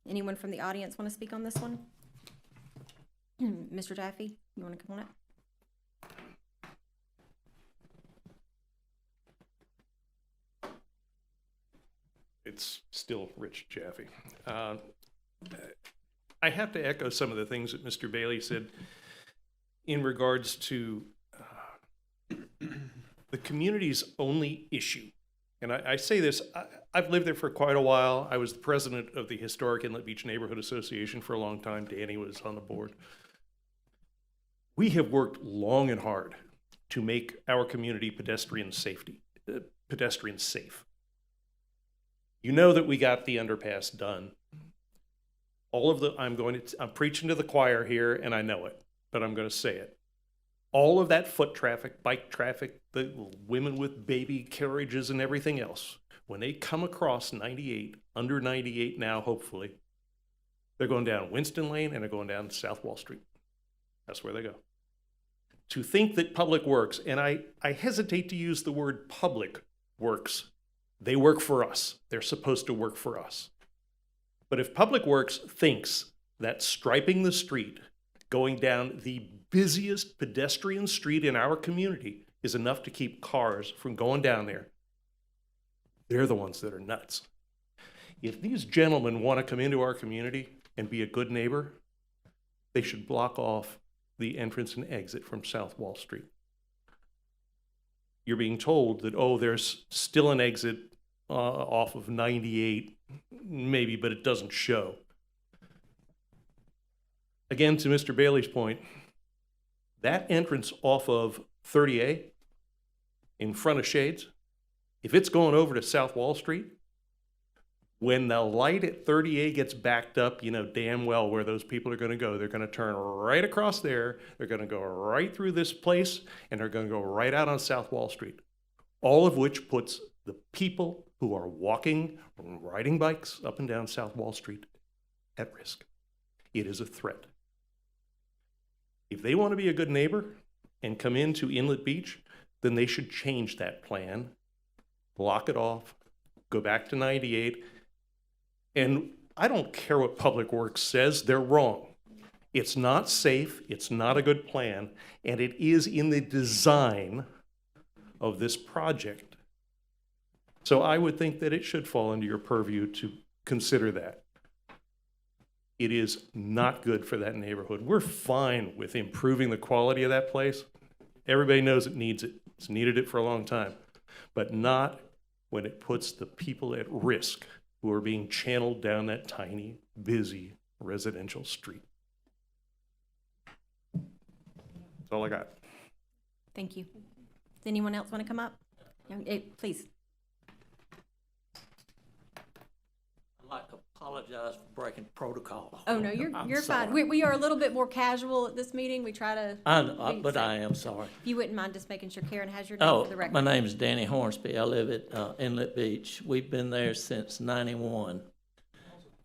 Anyone from the audience want to speak on this one? Mr. Jaffe, you want to come on up? It's still Rich Jaffe. I have to echo some of the things that Mr. Bailey said in regards to the community's only issue. And I say this, I've lived there for quite a while. I was the president of the Historic Inlet Beach Neighborhood Association for a long time. Danny was on the board. We have worked long and hard to make our community pedestrian safe. You know that we got the underpass done. I'm preaching to the choir here, and I know it, but I'm going to say it. All of that foot traffic, bike traffic, the women with baby carriages and everything else, when they come across 98, under 98 now, hopefully, they're going down Winston Lane and they're going down South Wall Street. That's where they go. To think that Public Works, and I hesitate to use the word public works, they work for us. They're supposed to work for us. But if Public Works thinks that striping the street, going down the busiest pedestrian street in our community is enough to keep cars from going down there, they're the ones that are nuts. If these gentlemen want to come into our community and be a good neighbor, they should block off the entrance and exit from South Wall Street. You're being told that, oh, there's still an exit off of 98, maybe, but it doesn't show. Again, to Mr. Bailey's point, that entrance off of 30A in front of Shades, if it's going over to South Wall Street, when the light at 30A gets backed up, you know damn well where those people are going to go. They're going to turn right across there. They're going to go right through this place, and they're going to go right out on South Wall Street. All of which puts the people who are walking or riding bikes up and down South Wall Street at risk. It is a threat. If they want to be a good neighbor and come into Inlet Beach, then they should change that plan, block it off, go back to 98. And I don't care what Public Works says, they're wrong. It's not safe, it's not a good plan, and it is in the design of this project. So I would think that it should fall into your purview to consider that. It is not good for that neighborhood. We're fine with improving the quality of that place. Everybody knows it needs it. It's needed it for a long time, but not when it puts the people at risk who are being channeled down that tiny, busy residential street. That's all I got. Thank you. Does anyone else want to come up? Please. I'd like to apologize for breaking protocol. Oh, no, you're sorry. fine. We are a little bit more casual at this meeting. We try to. But I am sorry. If you wouldn't mind just making sure Karen has your name for the record. My name is Danny Hornsby. I live at Inlet Beach. We've been there since '91.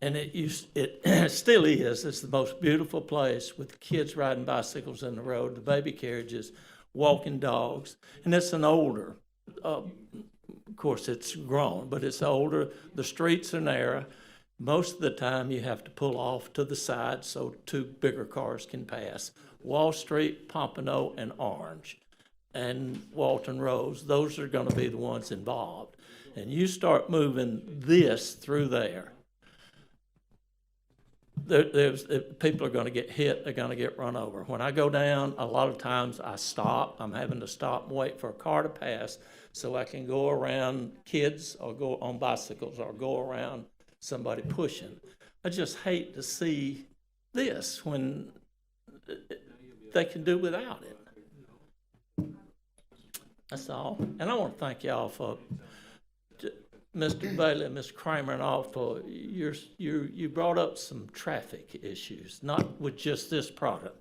And it still is. It's the most beautiful place with kids riding bicycles in the road, the baby carriages, walking dogs. And it's an older, of course it's grown, but it's older. The streets are narrow. Most of the time you have to pull off to the side so two bigger cars can pass. Wall Street, Pompano, and Orange, and Walton Rose, those are going to be the ones involved. And you start moving this through there, people are going to get hit, they're going to get run over. When I go down, a lot of times I stop. I'm having to stop and wait for a car to pass so I can go around kids or go on bicycles or go around somebody pushing. I just hate to see this when they can do without it. That's all. And I want to thank y'all for Mr. Bailey, Mr. Kramer, and all for you brought up some traffic issues, not with just this product,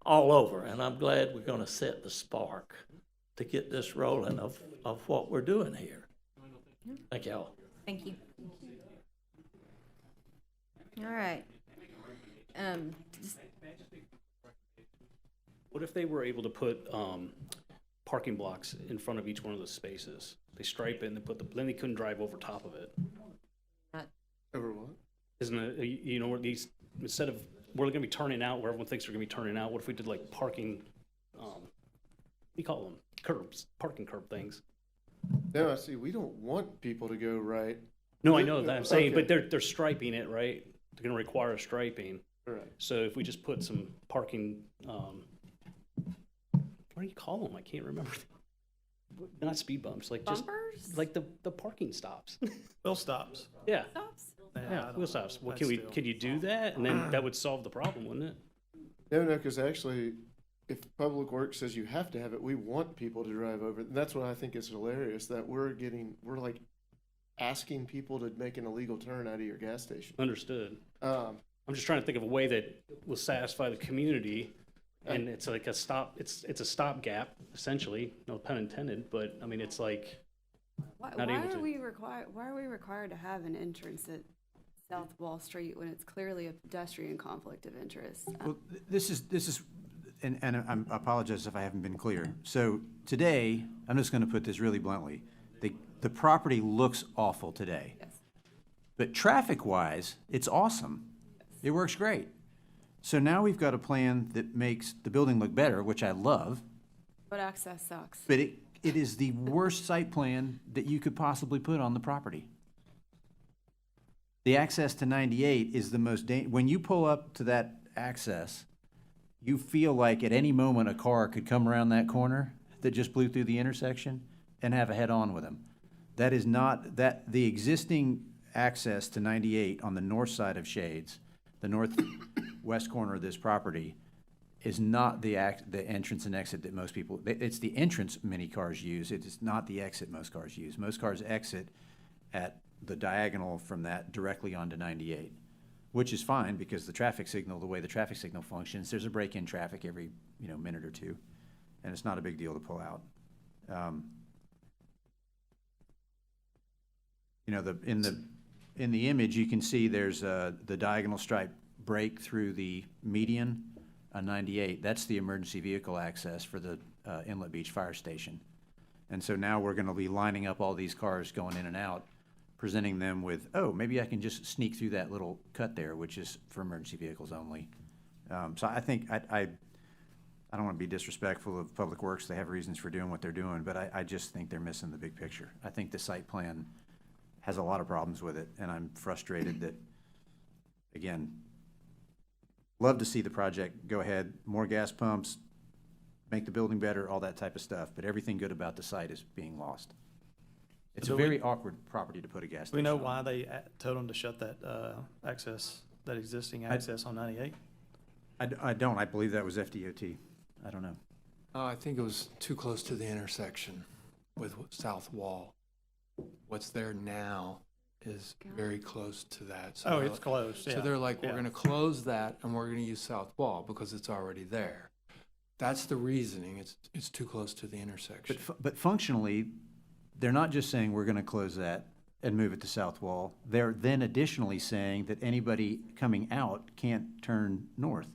all over. And I'm glad we're going to set the spark to get this rolling of what we're doing here. Thank y'all. Thank you. All right. Just- What if they were able to put parking blocks in front of each one of those spaces? They stripe it and then they couldn't drive over top of it. Over what? Isn't it, you know, where these, instead of, we're gonna be turning out where everyone thinks they're gonna be turning out, what if we did like parking, what do you call them? Curbs, parking curb things. No, I see, we don't want people to go right. No, I know that, I'm saying, Okay. but they're striping it, right? They're gonna require striping. All right. So if we just put some parking, what do you call them? I can't remember. Not speed bumps, like just, Bumpers? like the parking stops. Bill stops. Yeah, Stops? I yeah, don't wheel know. stops. Well, That's still- can you do that? And then that would solve the problem, wouldn't it? No, because actually, if Public Works says you have to have it, we want people to drive over. And that's what I think is hilarious, that we're like asking people to make an illegal turn out of your gas station. Understood. Um, I'm just trying to think of a way that will satisfy the community, and it's like a stop. It's a stopgap essentially. No pun intended. But I mean, it's like Why, Not why able are to. we required to have an entrance at South Wall Street when it's clearly a pedestrian conflict of interest? Well, this is, and I apologize if I haven't been clear. So today, I'm just gonna put this really bluntly, the property looks awful today. Yes. But traffic-wise, it's awesome. It works great. So now we've got a plan that makes the building look better, which I love, But access sucks. but it is the worst site plan that you could possibly put on the property. The access to 98 is the most when you pull up to that access, you feel like at any moment a car could come around that corner that just blew through the intersection and have a head-on with them. That is not, the existing access to 98 on the north side of Shades, the northwest corner of this property, is not the entrance and exit that most people, it's the entrance many cars use, it is not the exit most cars use. Most cars exit at the diagonal from that directly onto 98, which is fine because the traffic signal, the way the traffic signal functions, there's a break in traffic every, minute or two, and it's not a big deal to pull out. In the image, you can see there's the diagonal stripe break through the median on 98. That's the emergency vehicle access for the Inlet Beach Fire Station. And so now we're gonna be lining up all these cars going in and out, presenting them with, oh, maybe I can just sneak through that little cut there, which is for emergency vehicles only. So I think, I don't want to be disrespectful of Public Works, they have reasons for doing what they're doing, but I just think they're missing the big picture. I think the site plan has a lot of problems with it, and I'm frustrated that, again, love to see the project go ahead, more gas pumps, make the building better, all that type of stuff, but everything good about the site is being lost. It's a Do we- very awkward property to put a gas Do we station know on. why they told them to shut that that existing access on 98? I don't, I believe that was FDOT. I don't know. I think it was too close to the intersection with South Wall. What's there now is very close to that. So Oh, they're it's like- closed, yeah. So they're like, we're yeah. gonna close that and we're gonna use South Wall because it's already there. That's the reasoning. It's too close to the intersection. But functionally, they're not just saying we're gonna close that and move it to South Wall. They're then additionally saying that anybody coming out can't turn north,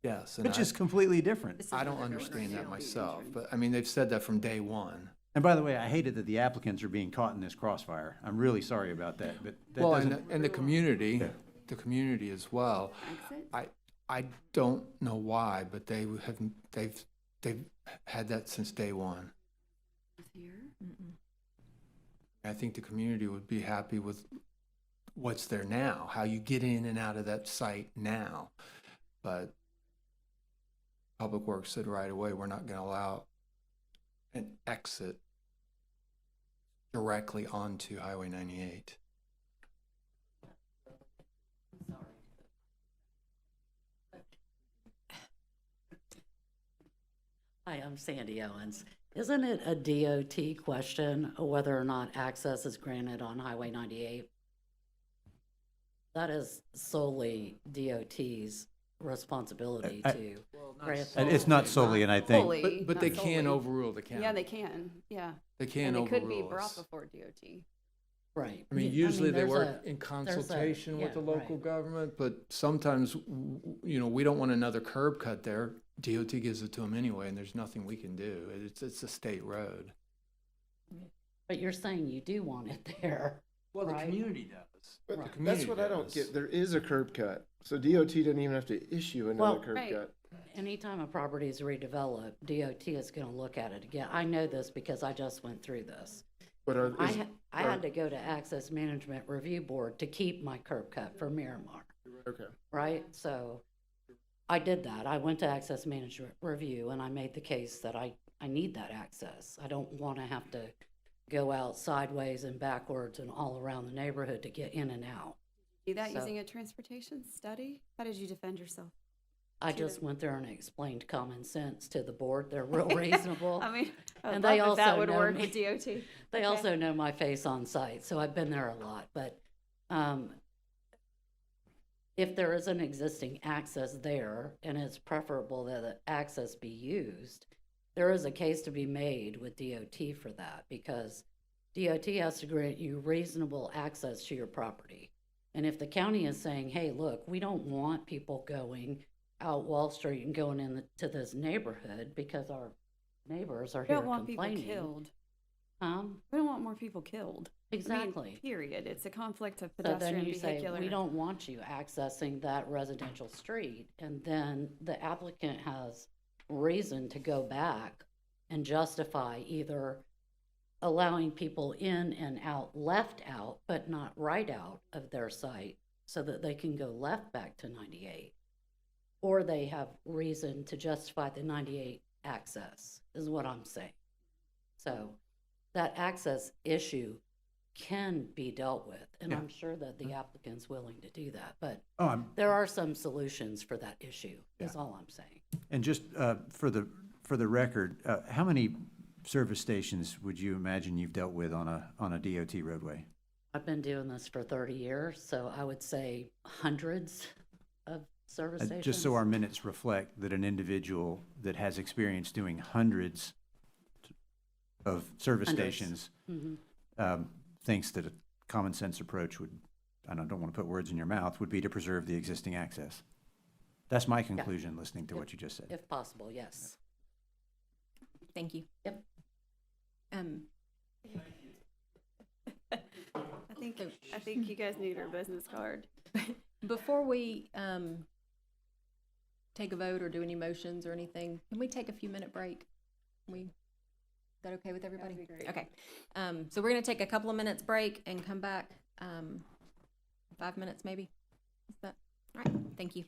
Yes, and which is completely different. I don't understand that myself, but I mean, they've said that from day one. And by the way, I hated that the applicants are being caught in this crossfire. I'm really sorry about that, but that Well, doesn't. and the community, Yeah. the community as well. Exit? I don't know why, but they've had that since day one. Here? I think the community would be happy with what's there now, how you get in and out of that site now. But Public Works said right away, we're not going to allow an exit directly onto Highway 98. Hi, I'm Sandy Owens, Isn't it a DOT question whether or not access is granted on Highway 98? That is solely DOT's responsibility to grant. And it's not solely, and I think, Fully, But they not can solely. overrule the county. Yeah, they can, yeah. They And can they could be overrule brought us. before DOT. Right. I mean, usually they there's work a- in consultation with the yeah, local right. government, but sometimes, you know, we don't want another curb cut there. DOT gives it to them anyway, and there's nothing we can do. It's a state road. But you're saying you do want it there. Well, the Right. community does. But Right. that's community what I don't does. get. There is a curb cut. So DOT doesn't even have to issue another Well, curb Right. cut. Anytime a property is redeveloped, DOT is gonna look at it again. I know this because I just went through this. But I had to go to Access Management Review Board to keep my curb cut for Miramar, okay. right? So I did that. I went to Access Management Review and I made the case that I need that access. I don't want to have to go out sideways and backwards and all around the neighborhood to get in and out. Do that So- using a transportation study? How did you defend yourself? I To just the- went there and explained common sense to the board. They're real reasonable. I mean, I would And they love if that also would know work me. with DOT. They Okay. also know my face on site, so I've been there a lot, but, if there is an existing access there, and it's preferable that the access be used, there is a case to be made with DOT for that, because DOT has to grant you reasonable access to your property. And if the county is saying, hey, look, we don't want people going out Wall Street and going into this neighborhood because our neighbors are We here don't want people complaining. killed. Um, We don't want more people killed. I mean, exactly. period. It's a conflict of So then pedestrian you say, vehicular. we don't want you accessing that residential street, and then the applicant has reason to go back and justify either allowing people in and out, left out, but not right out of their site, so that they can go left back to 98. Or they have reason to justify the 98 access, is what I'm saying. So that access issue can be dealt with, and Yeah. I'm sure that the applicant's willing to do that, but oh, I'm, there are some solutions for that issue, is Yeah. all I'm saying. and just for the record, how many service stations would you imagine you've dealt with on a DOT roadway? I've been doing this for 30 years, so I would say hundreds of service stations. Just so our minutes reflect that an individual that has experience doing hundreds of service Hundreds. stations Mhm. thinks that a common sense approach would, I don't want to put words in your mouth, would be to preserve the existing access. That's my conclusion, listening to what you just said. If possible, yes. Thank you. Yep. I think you guys need our business card. Before we, take a vote or do any motions or anything, can we take a few minute break? Is that okay with everybody? That'd be great. Okay, so we're gonna take a couple of minutes break and come back, 5 minutes maybe? Is that, all right, thank you.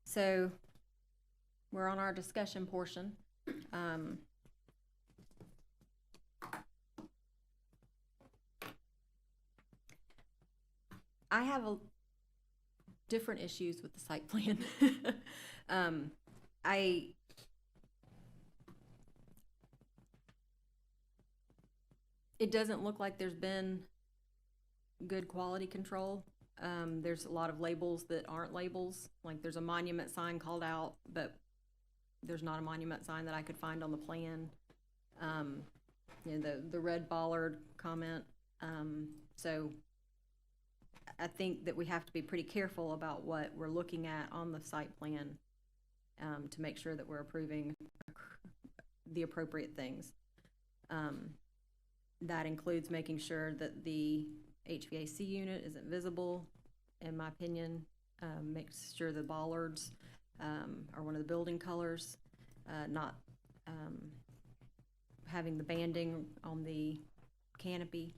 So we're on our discussion portion. I have different issues with the site plan. It doesn't look like there's been good quality control. There's a lot of labels that aren't labels. Like there's a monument sign called out, but there's not a monument sign that I could find on the plan. The red bollard comment. So I think that we have to be pretty careful about what we're looking at on the site plan to make sure that we're approving the appropriate things. That includes making sure that the HVAC unit isn't visible, in my opinion. Makes sure the bollards are one of the building colors, not having the banding on the canopy,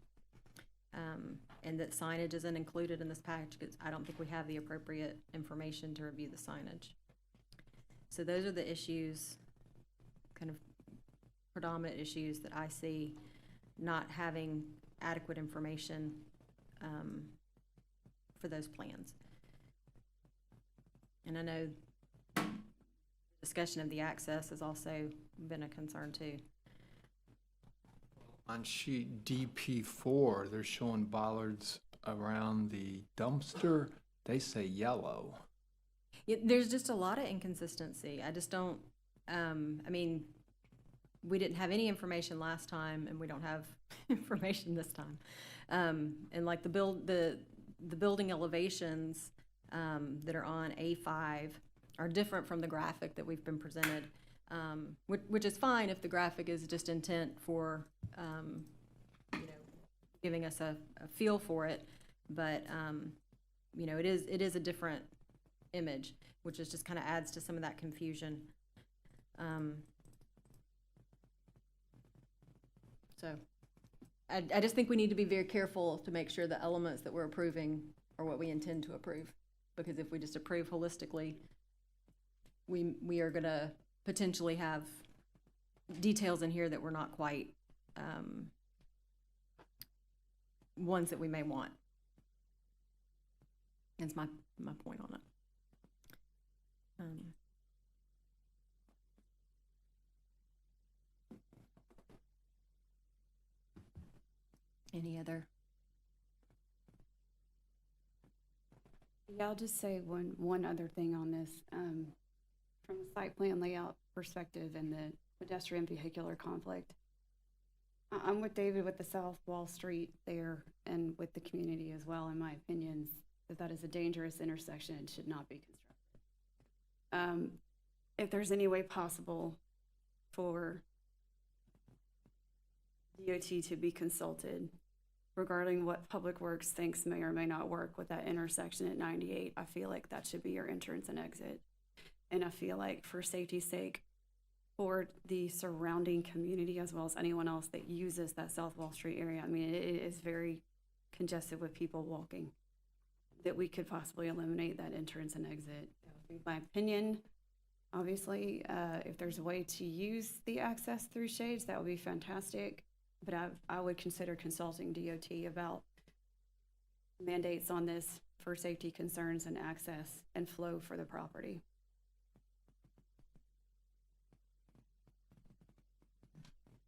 and that signage isn't included in this package because I don't think we have the appropriate information to review the signage. So those are the issues, kind of predominant issues that I see, not having adequate information for those plans. And I know discussion of the access has also been a concern too. On sheet DP4, they're showing bollards around the dumpster. They say yellow. Yeah, there's just a lot of inconsistency. I just don't, I mean, we didn't have any information last time and we don't have information this time. And like the building elevations that are on A5 are different from the graphic that we've been presented, which is fine if the graphic is just intent for, giving us a feel for it. But, it is a different image, which is just kind of adds to some of that confusion. So I just think we need to be very careful to make sure the elements that we're approving are what we intend to approve. Because if we just approve holistically, we are going to potentially have details in here that we're not quite ones that we may want. That's my point on it. Any other? Yeah, I'll just say one other thing on this. From the site plan layout perspective and the pedestrian vehicular conflict, I'm with David with the South Wall Street there and with the community as well, in my opinions, that is a dangerous intersection and should not be constructed. If there's any way possible for DOT to be consulted regarding what Public Works thinks may or may not work with that intersection at 98, I feel like that should be your entrance and exit. And I feel like for safety's sake, for the surrounding community as well as anyone else that uses that South Wall Street area, I mean, it is very congested with people walking, that we could possibly eliminate that entrance and exit. That would be my opinion. Obviously, if there's a way to use the access through shades, that would be fantastic. But I would consider consulting DOT about mandates on this for safety concerns and access and flow for the property.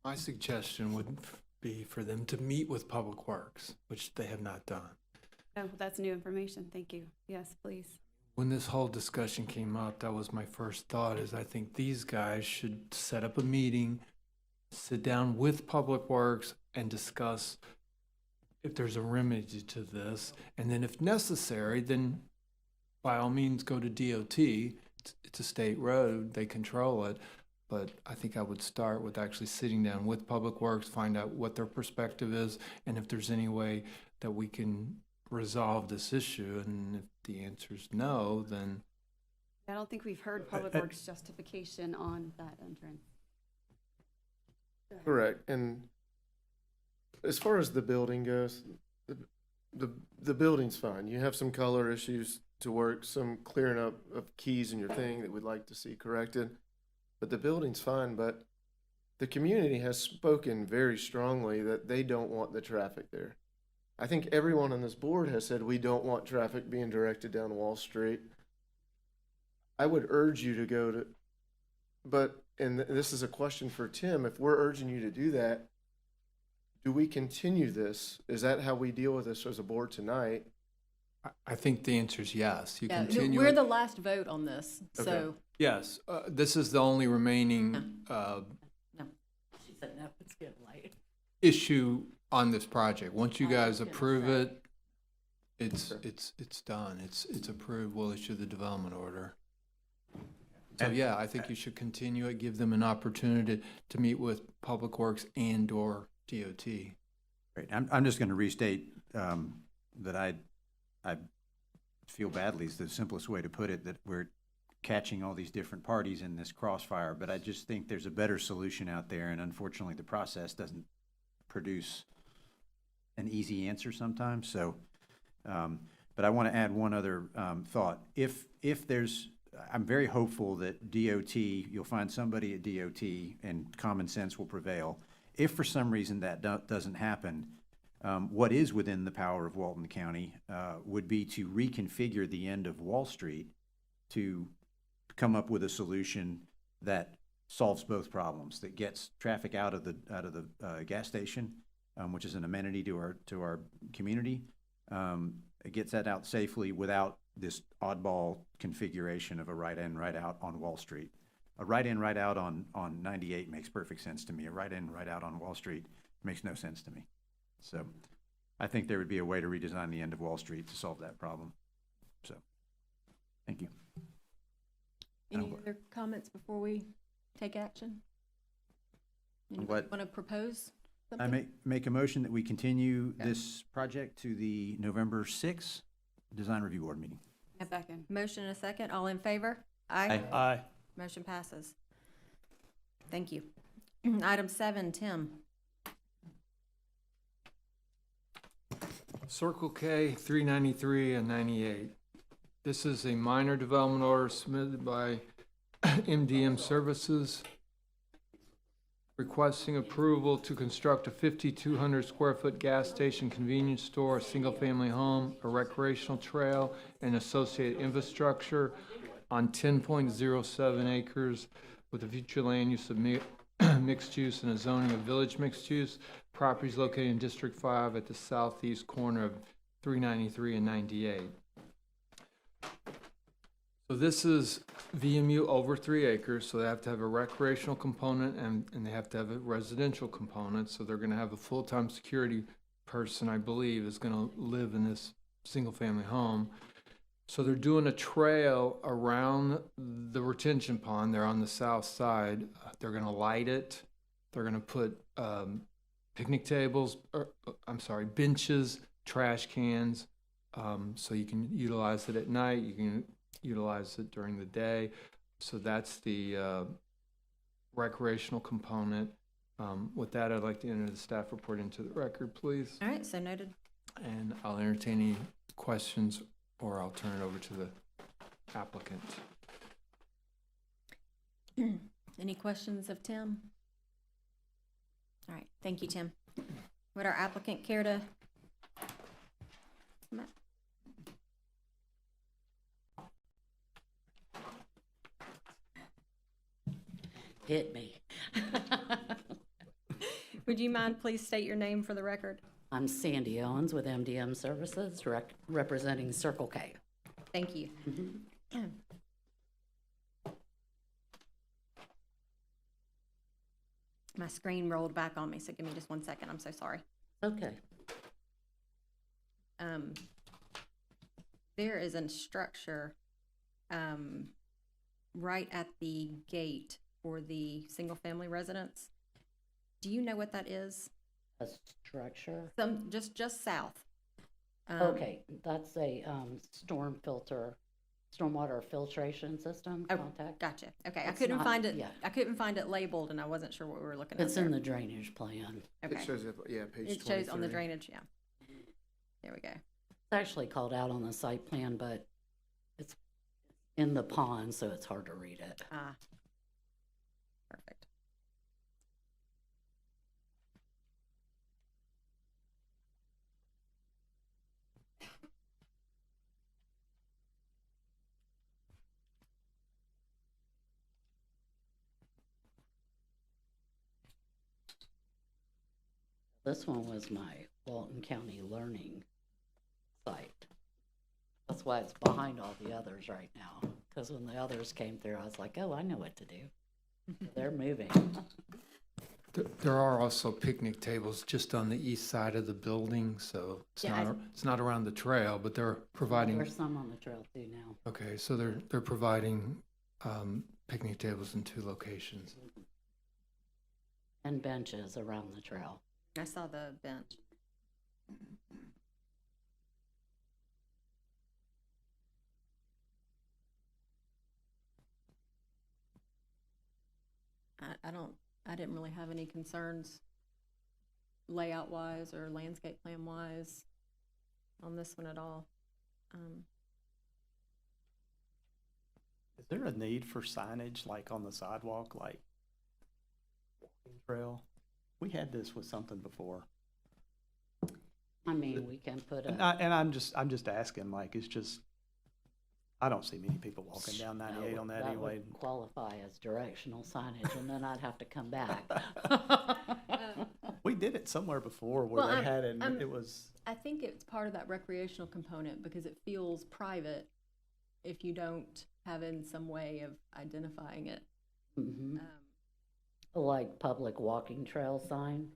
My suggestion would be for them to meet with Public Works, which they have not done. Oh, that's new information. Thank you. Yes, please. When this whole discussion came up, that was my first thought, is I think these guys should set up a meeting, sit down with Public Works and discuss if there's a remedy to this. And then if necessary, then by all means go to DOT. It's a state road, they control it. But I think I would start with actually sitting down with Public Works, find out what their perspective is, and if there's any way that we can resolve this issue. And if the answer is no, then I don't think we've heard Public Works justification on that entrance. Correct. And as far as the building goes, the building's fine. You have some color issues to work, some clearing up of keys in your thing that we'd like to see corrected. But the building's fine, but the community has spoken very strongly that they don't want the traffic there. I think everyone on this board has said we don't want traffic being directed down Wall Street. I would urge you to go to, but, and this is a question for Tim, if we're urging you to do that, do we continue this? Is that how we deal with this as a board tonight? I think the answer is yes. You Yeah, continue we're it. the last vote on this, so. Okay. Yes, this is the only remaining She said, no, it's getting late. issue on this project. Once you I was guys gonna approve say. it, it's done. It's approved. We'll issue the development order. So And- yeah, I think you should continue it, give them an opportunity to meet with Public Works and/or DOT. Great. I'm just going to restate that I feel badly is the simplest way to put it, that we're catching all these different parties in this crossfire, but I just think there's a better solution out there, and unfortunately, the process doesn't produce an easy answer sometimes, so, but I want to add one other thought. If there's, I'm very hopeful that DOT, you'll find somebody at DOT and common sense will prevail. If for some reason that doesn't happen, what is within the power of Walton County would be to reconfigure the end of Wall Street to come up with a solution that solves both problems, that gets traffic out of the gas station, which is an amenity to our community. It gets that out safely without this oddball configuration of a right in, right out on Wall Street. A right in, right out on 98 makes perfect sense to me. A right in, right out on Wall Street makes no sense to me. So I think there would be a way to redesign the end of Wall Street to solve that problem. So, thank you. Any other comments before we take action? What- Want to propose I something? make a motion that we continue Okay. this project to the November 6th Design Review Board meeting. A second. Motion and a second, all in favor? Aye. Aye. Motion passes. Thank you. Item 7, Tim. Circle K, 393 and 98. This is a minor development order submitted by MDM Services requesting approval to construct a 5,200 square foot gas station, convenience store, a single-family home, a recreational trail, and associated infrastructure on 10.07 acres with a future land use of mixed use and a zoning of village mixed use. Properties located in District 5 at the southeast corner of 393 and 98. So this is VMU over 3 acres, so they have to have a recreational component and they have to have a residential component. So they're gonna have a full-time security person, I believe, is gonna live in this single-family home. So they're doing a trail around the retention pond. They're on the south side. They're gonna light it. They're gonna put picnic tables, benches, trash cans, so you can utilize it at night. You can utilize it during the day. So that's the recreational component. With that, I'd like to enter the staff report into the record, please. All right, so noted. And I'll entertain any questions, or I'll turn it over to the applicant. Any questions of Tim? All right, thank you, Tim. Would our applicant care to? come up? Hit me. Would you mind please state your name for the record? I'm Sandy Owens with MDM Services, representing Circle K. Thank you. My screen rolled back on me, so give me just 1 second. I'm so sorry. Okay. There is a structure right at the gate for the single-family residence. Do you know what that is? A structure? Just south. Okay, that's a stormwater filtration system Oh, contact. gotcha. Okay, I It's couldn't not- find it. yeah. I couldn't find it labeled, and I wasn't sure what we were looking at It's in there. the drainage plan. Okay. It shows up, yeah, page 23. It shows on the drainage, yeah. There we go. It's actually called out on the site plan, but it's in the pond, so it's hard to read it. Ah. Perfect. This one was my Walton County Learning site. That's why it's behind all the others right now, because when the others came through, I was like, oh, I know what to do. They're moving. There are also picnic tables just on the east side of the building, so it's Yeah, not, it's not around the trail, but they're providing, There's some on the trail too now. okay, so they're providing picnic tables in 2 locations. And benches around the trail. I saw the bench. I didn't really have any concerns layout wise or landscape plan wise on this one at all. Is there a need for signage like on the sidewalk, like walking trail? We had this with something before. I mean, we can put And a. I'm just asking, like, it's just, I don't see many people walking down 98 on that anyway. Would qualify as directional signage, and then I'd have to come back. We did it somewhere before where Well, they had it, and I'm- it was, I think it's part of that recreational component because it feels private if you don't have in some way of identifying it. Mhm. Like public walking trail sign.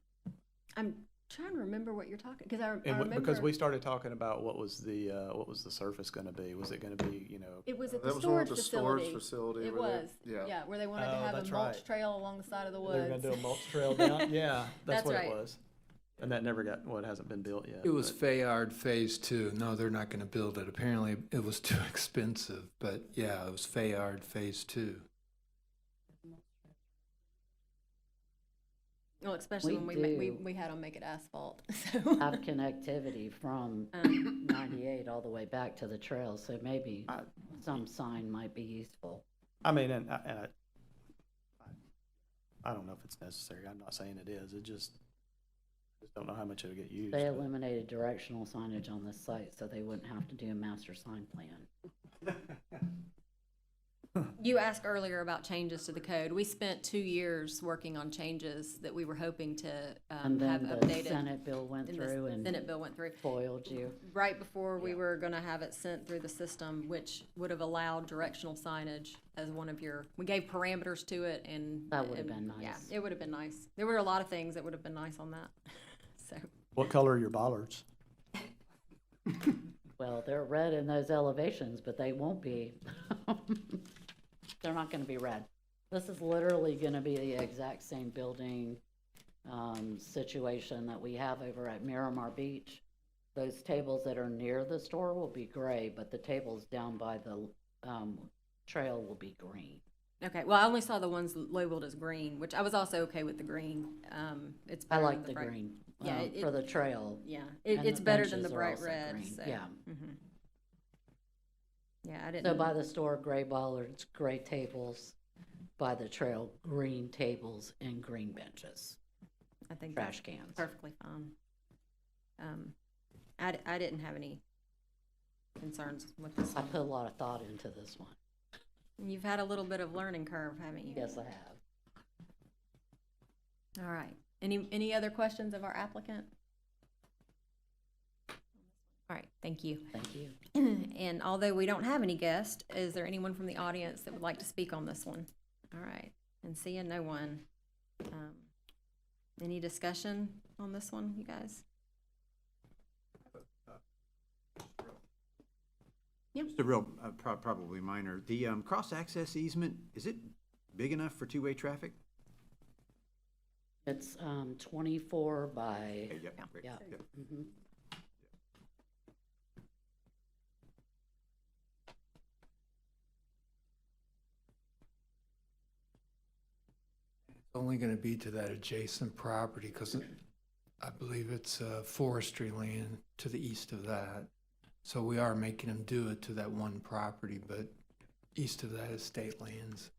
I'm trying to remember what you're talking, because I and remember. because we started talking about what was the surface gonna be? Was it gonna be, you know? It was at That the was storage the storage facility. facility. It where they- was, Yeah. yeah, where they wanted to Oh, have a that's mulch right. trail along the side of the They were gonna woods. do a mulch trail down, yeah, that's That's what right. it was. And that never got, well, it hasn't been built yet. It was but- Fayard Phase 2. No, they're not going to build it. Apparently, it was too expensive, but yeah, it was Fayard Phase 2. Well, especially We when we do. had them make it asphalt, so. Have connectivity from 98 all the way back to the trail, so maybe some sign might be useful. I mean, and I don't know if it's necessary. I'm not saying it is. It just don't know how much it'll get used. They but- eliminated directional signage on this site, so they wouldn't have to do a master sign plan. You asked earlier about changes to the code. We spent 2 years working on changes that we were hoping to And have then the updated. Senate bill went And the through and Senate bill went through. foiled you. Right before we Yeah. were gonna have it sent through the system, which would have allowed directional signage as one of your, we gave parameters to it and. That would have and- been Yeah, nice. it would have been nice. There were a lot of things that would have been nice on that, so. What color are your bollards? Well, they're red in those elevations, but they won't be. They're not gonna be red. This is literally gonna be the exact same building, situation that we have over at Miramar Beach. Those tables that are near the store will be gray, but the tables down by the, trail will be green. Okay, well, I only saw the ones labeled as green, which I was also okay with the green. It's I better like than the bright- green, Yeah, for the trail. Yeah, And it's the better than the benches are bright also red, green, so. yeah. Mhm. Yeah, I didn't. So by the store, gray bollards, gray tables, by the trail, green tables and green benches, I think trash that's cans. perfectly fine. I didn't have any concerns with this I one. put a lot of thought into this one. You've had a little bit of learning curve, haven't you? Yes, I have. All right. Any other questions of our applicant? All right, thank you. Thank you. And although we don't have any guests, is there anyone from the audience that would like to speak on this one? All right, and seeing no one. Any discussion on this one, you guys? Just a real, probably minor. The cross-access easement, is it big enough for two-way traffic? It's 24 by, Okay, yep, great. yeah. Yep. Mhm. It's only going to be to that adjacent property because I believe it's forestry land to the east of that. So we are making them do it to that one property, but east of that is state lands.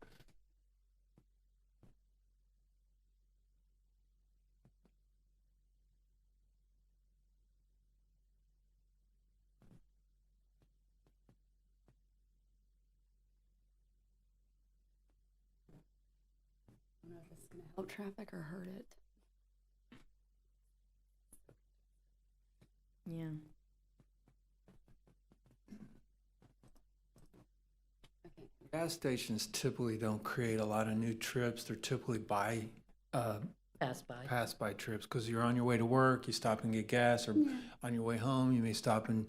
I don't know if it's gonna help traffic or hurt it. Yeah. Gas stations typically don't create a lot of new trips. They're typically pass by trips, because you're on your way to work, you stop and get gas, or on your way home, you may stop and,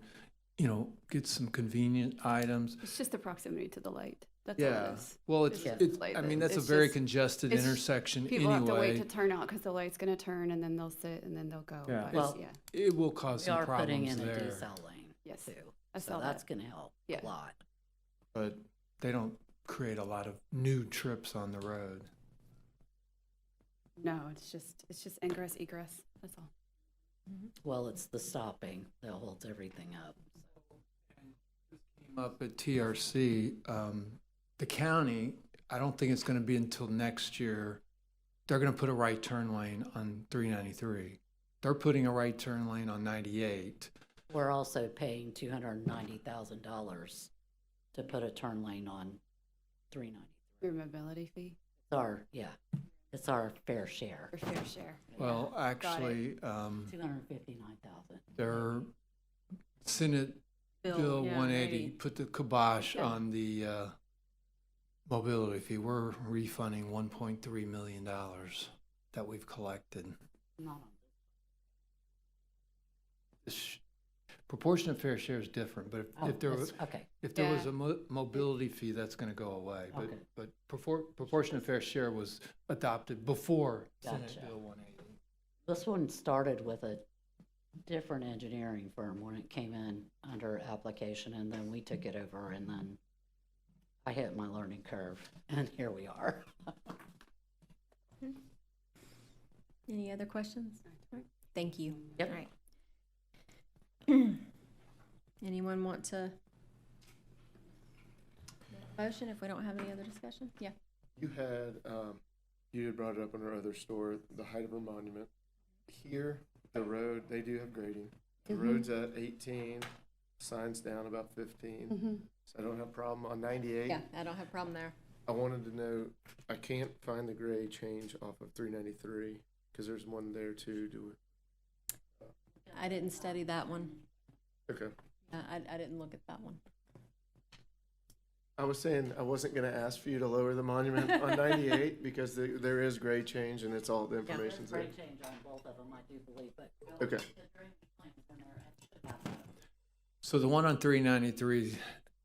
get some convenient items. It's just the proximity to the light. That's all Yeah, it is. well, It's just it's, light I that- mean, that's a it's very just- congested it's- intersection People have to wait to anyway. turn out because the light's gonna turn and then they'll sit and then they'll go. Yeah. But, Well, yeah, It will cause We some are putting problems in a there, decel lane yes, too, I so saw that's that. gonna help Yeah. a lot. but they don't create a lot of new trips on the road. No, it's just ingress, egress, that's all. Well, it's the stopping that holds everything up. Up at TRC, the county, I don't think it's gonna be until next year, they're gonna put a right turn lane on 393. They're putting a right turn lane on 98. We're also paying $290,000 to put a turn lane on 390. Your mobility fee It's our fair share. or fair share. Well, Yeah, got it. actually, 259,000. their Senate Bill yeah, 180 put the kibosh Yeah. on the mobility fee. We're refunding $1.3 million that we've collected. Not on Proportionate fair share is different, but Oh, if there that's- was, okay. if there was Yeah. a mobility fee, that's gonna go away. Okay. But proportionate fair share was adopted before Senate Gotcha. Bill 180. This one started with a different engineering firm when it came in under application, and then we took it over, and then I hit my learning curve, and here we are. Any other questions? Thank you. Yep. All right. Anyone want to motion if we don't have any other discussion? Yeah. You had brought it up in our other store, the height of our monument. Here, the road, they do have grading. The road's at 18, signs down about 15. Mhm. So I don't have a problem on 98. Yeah, I don't have a problem there. I wanted to know, I can't find the grade change off of 393 because there's one there too. I didn't study that one. Okay. I didn't look at that one. I was saying I wasn't going to ask for you to lower the monument on 98 because there is grade change and it's all the information's there. There's grade change on both of them, I do believe, but. Okay. So the one on 393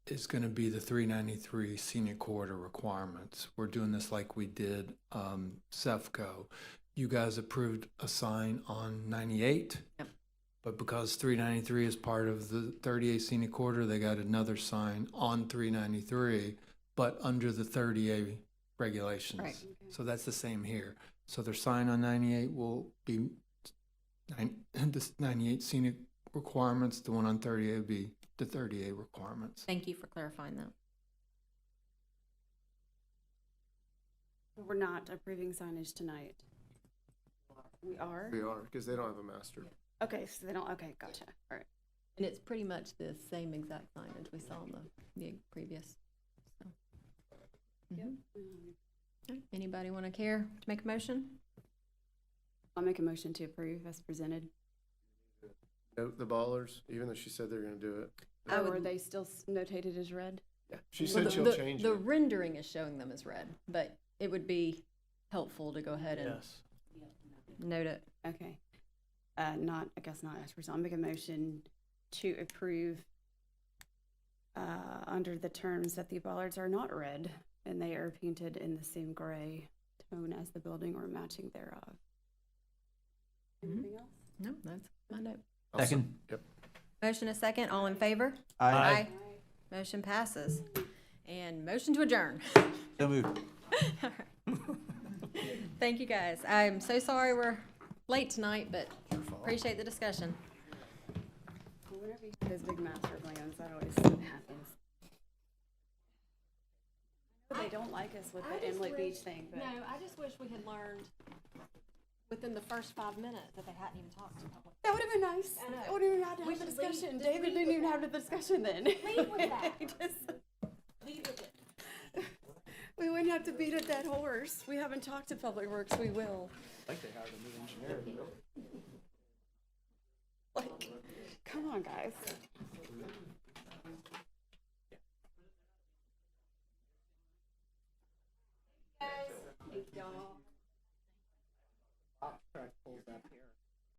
is gonna be the 393 scenic corridor requirements. We're doing this like we did CEFCO. You guys approved a sign on 98. Yep. But because 393 is part of the 38 scenic corridor, they got another sign on 393, but under the 30A regulations. Right. So that's the same here. So their sign on 98 will be the 98 scenic requirements. The one on 30A would be the 30A requirements. Thank you for clarifying that. We're not approving signage tonight. We are? We are because they don't have a master. Okay, so they don't, okay, gotcha, all right. And it's pretty much the same exact signage we saw in the previous. So. Mhm. Okay. Anybody want to care to make a motion? I'll make a motion to approve as presented. Note the ballers, even though she said they're going to do it. I Or would- are they still notated as red? Yeah. She Well, said the- she'll the- change The it. rendering is showing them as red, but it would be helpful to go ahead and Yes. note it. Okay. I guess not as presented. I'll make a motion to approve under the terms that the bollards are not red and they are painted in the same gray tone as the building or matching thereof. Anything else? No, that's my note. Second. Yep. Motion a second, all in favor? Aye. Motion passes. And motion to adjourn. So moved. All right. Thank you, guys. I'm so sorry we're late tonight, but appreciate the discussion. Whenever we have those big master plans, that always happens. They don't like us with the Inlet Beach thing, but. I just wish we had learned within the first 5 minutes that they hadn't even talked to public. That would have been nice. I know. That would have had to We have the should leave- discussion. just David leave didn't with even have that. the discussion then. Leave with that. He just- Leave with it. We wouldn't have to beat a dead horse. We haven't talked to Public Works, we will. I think they hired a new engineer. Like, come on, guys. Thank y'all.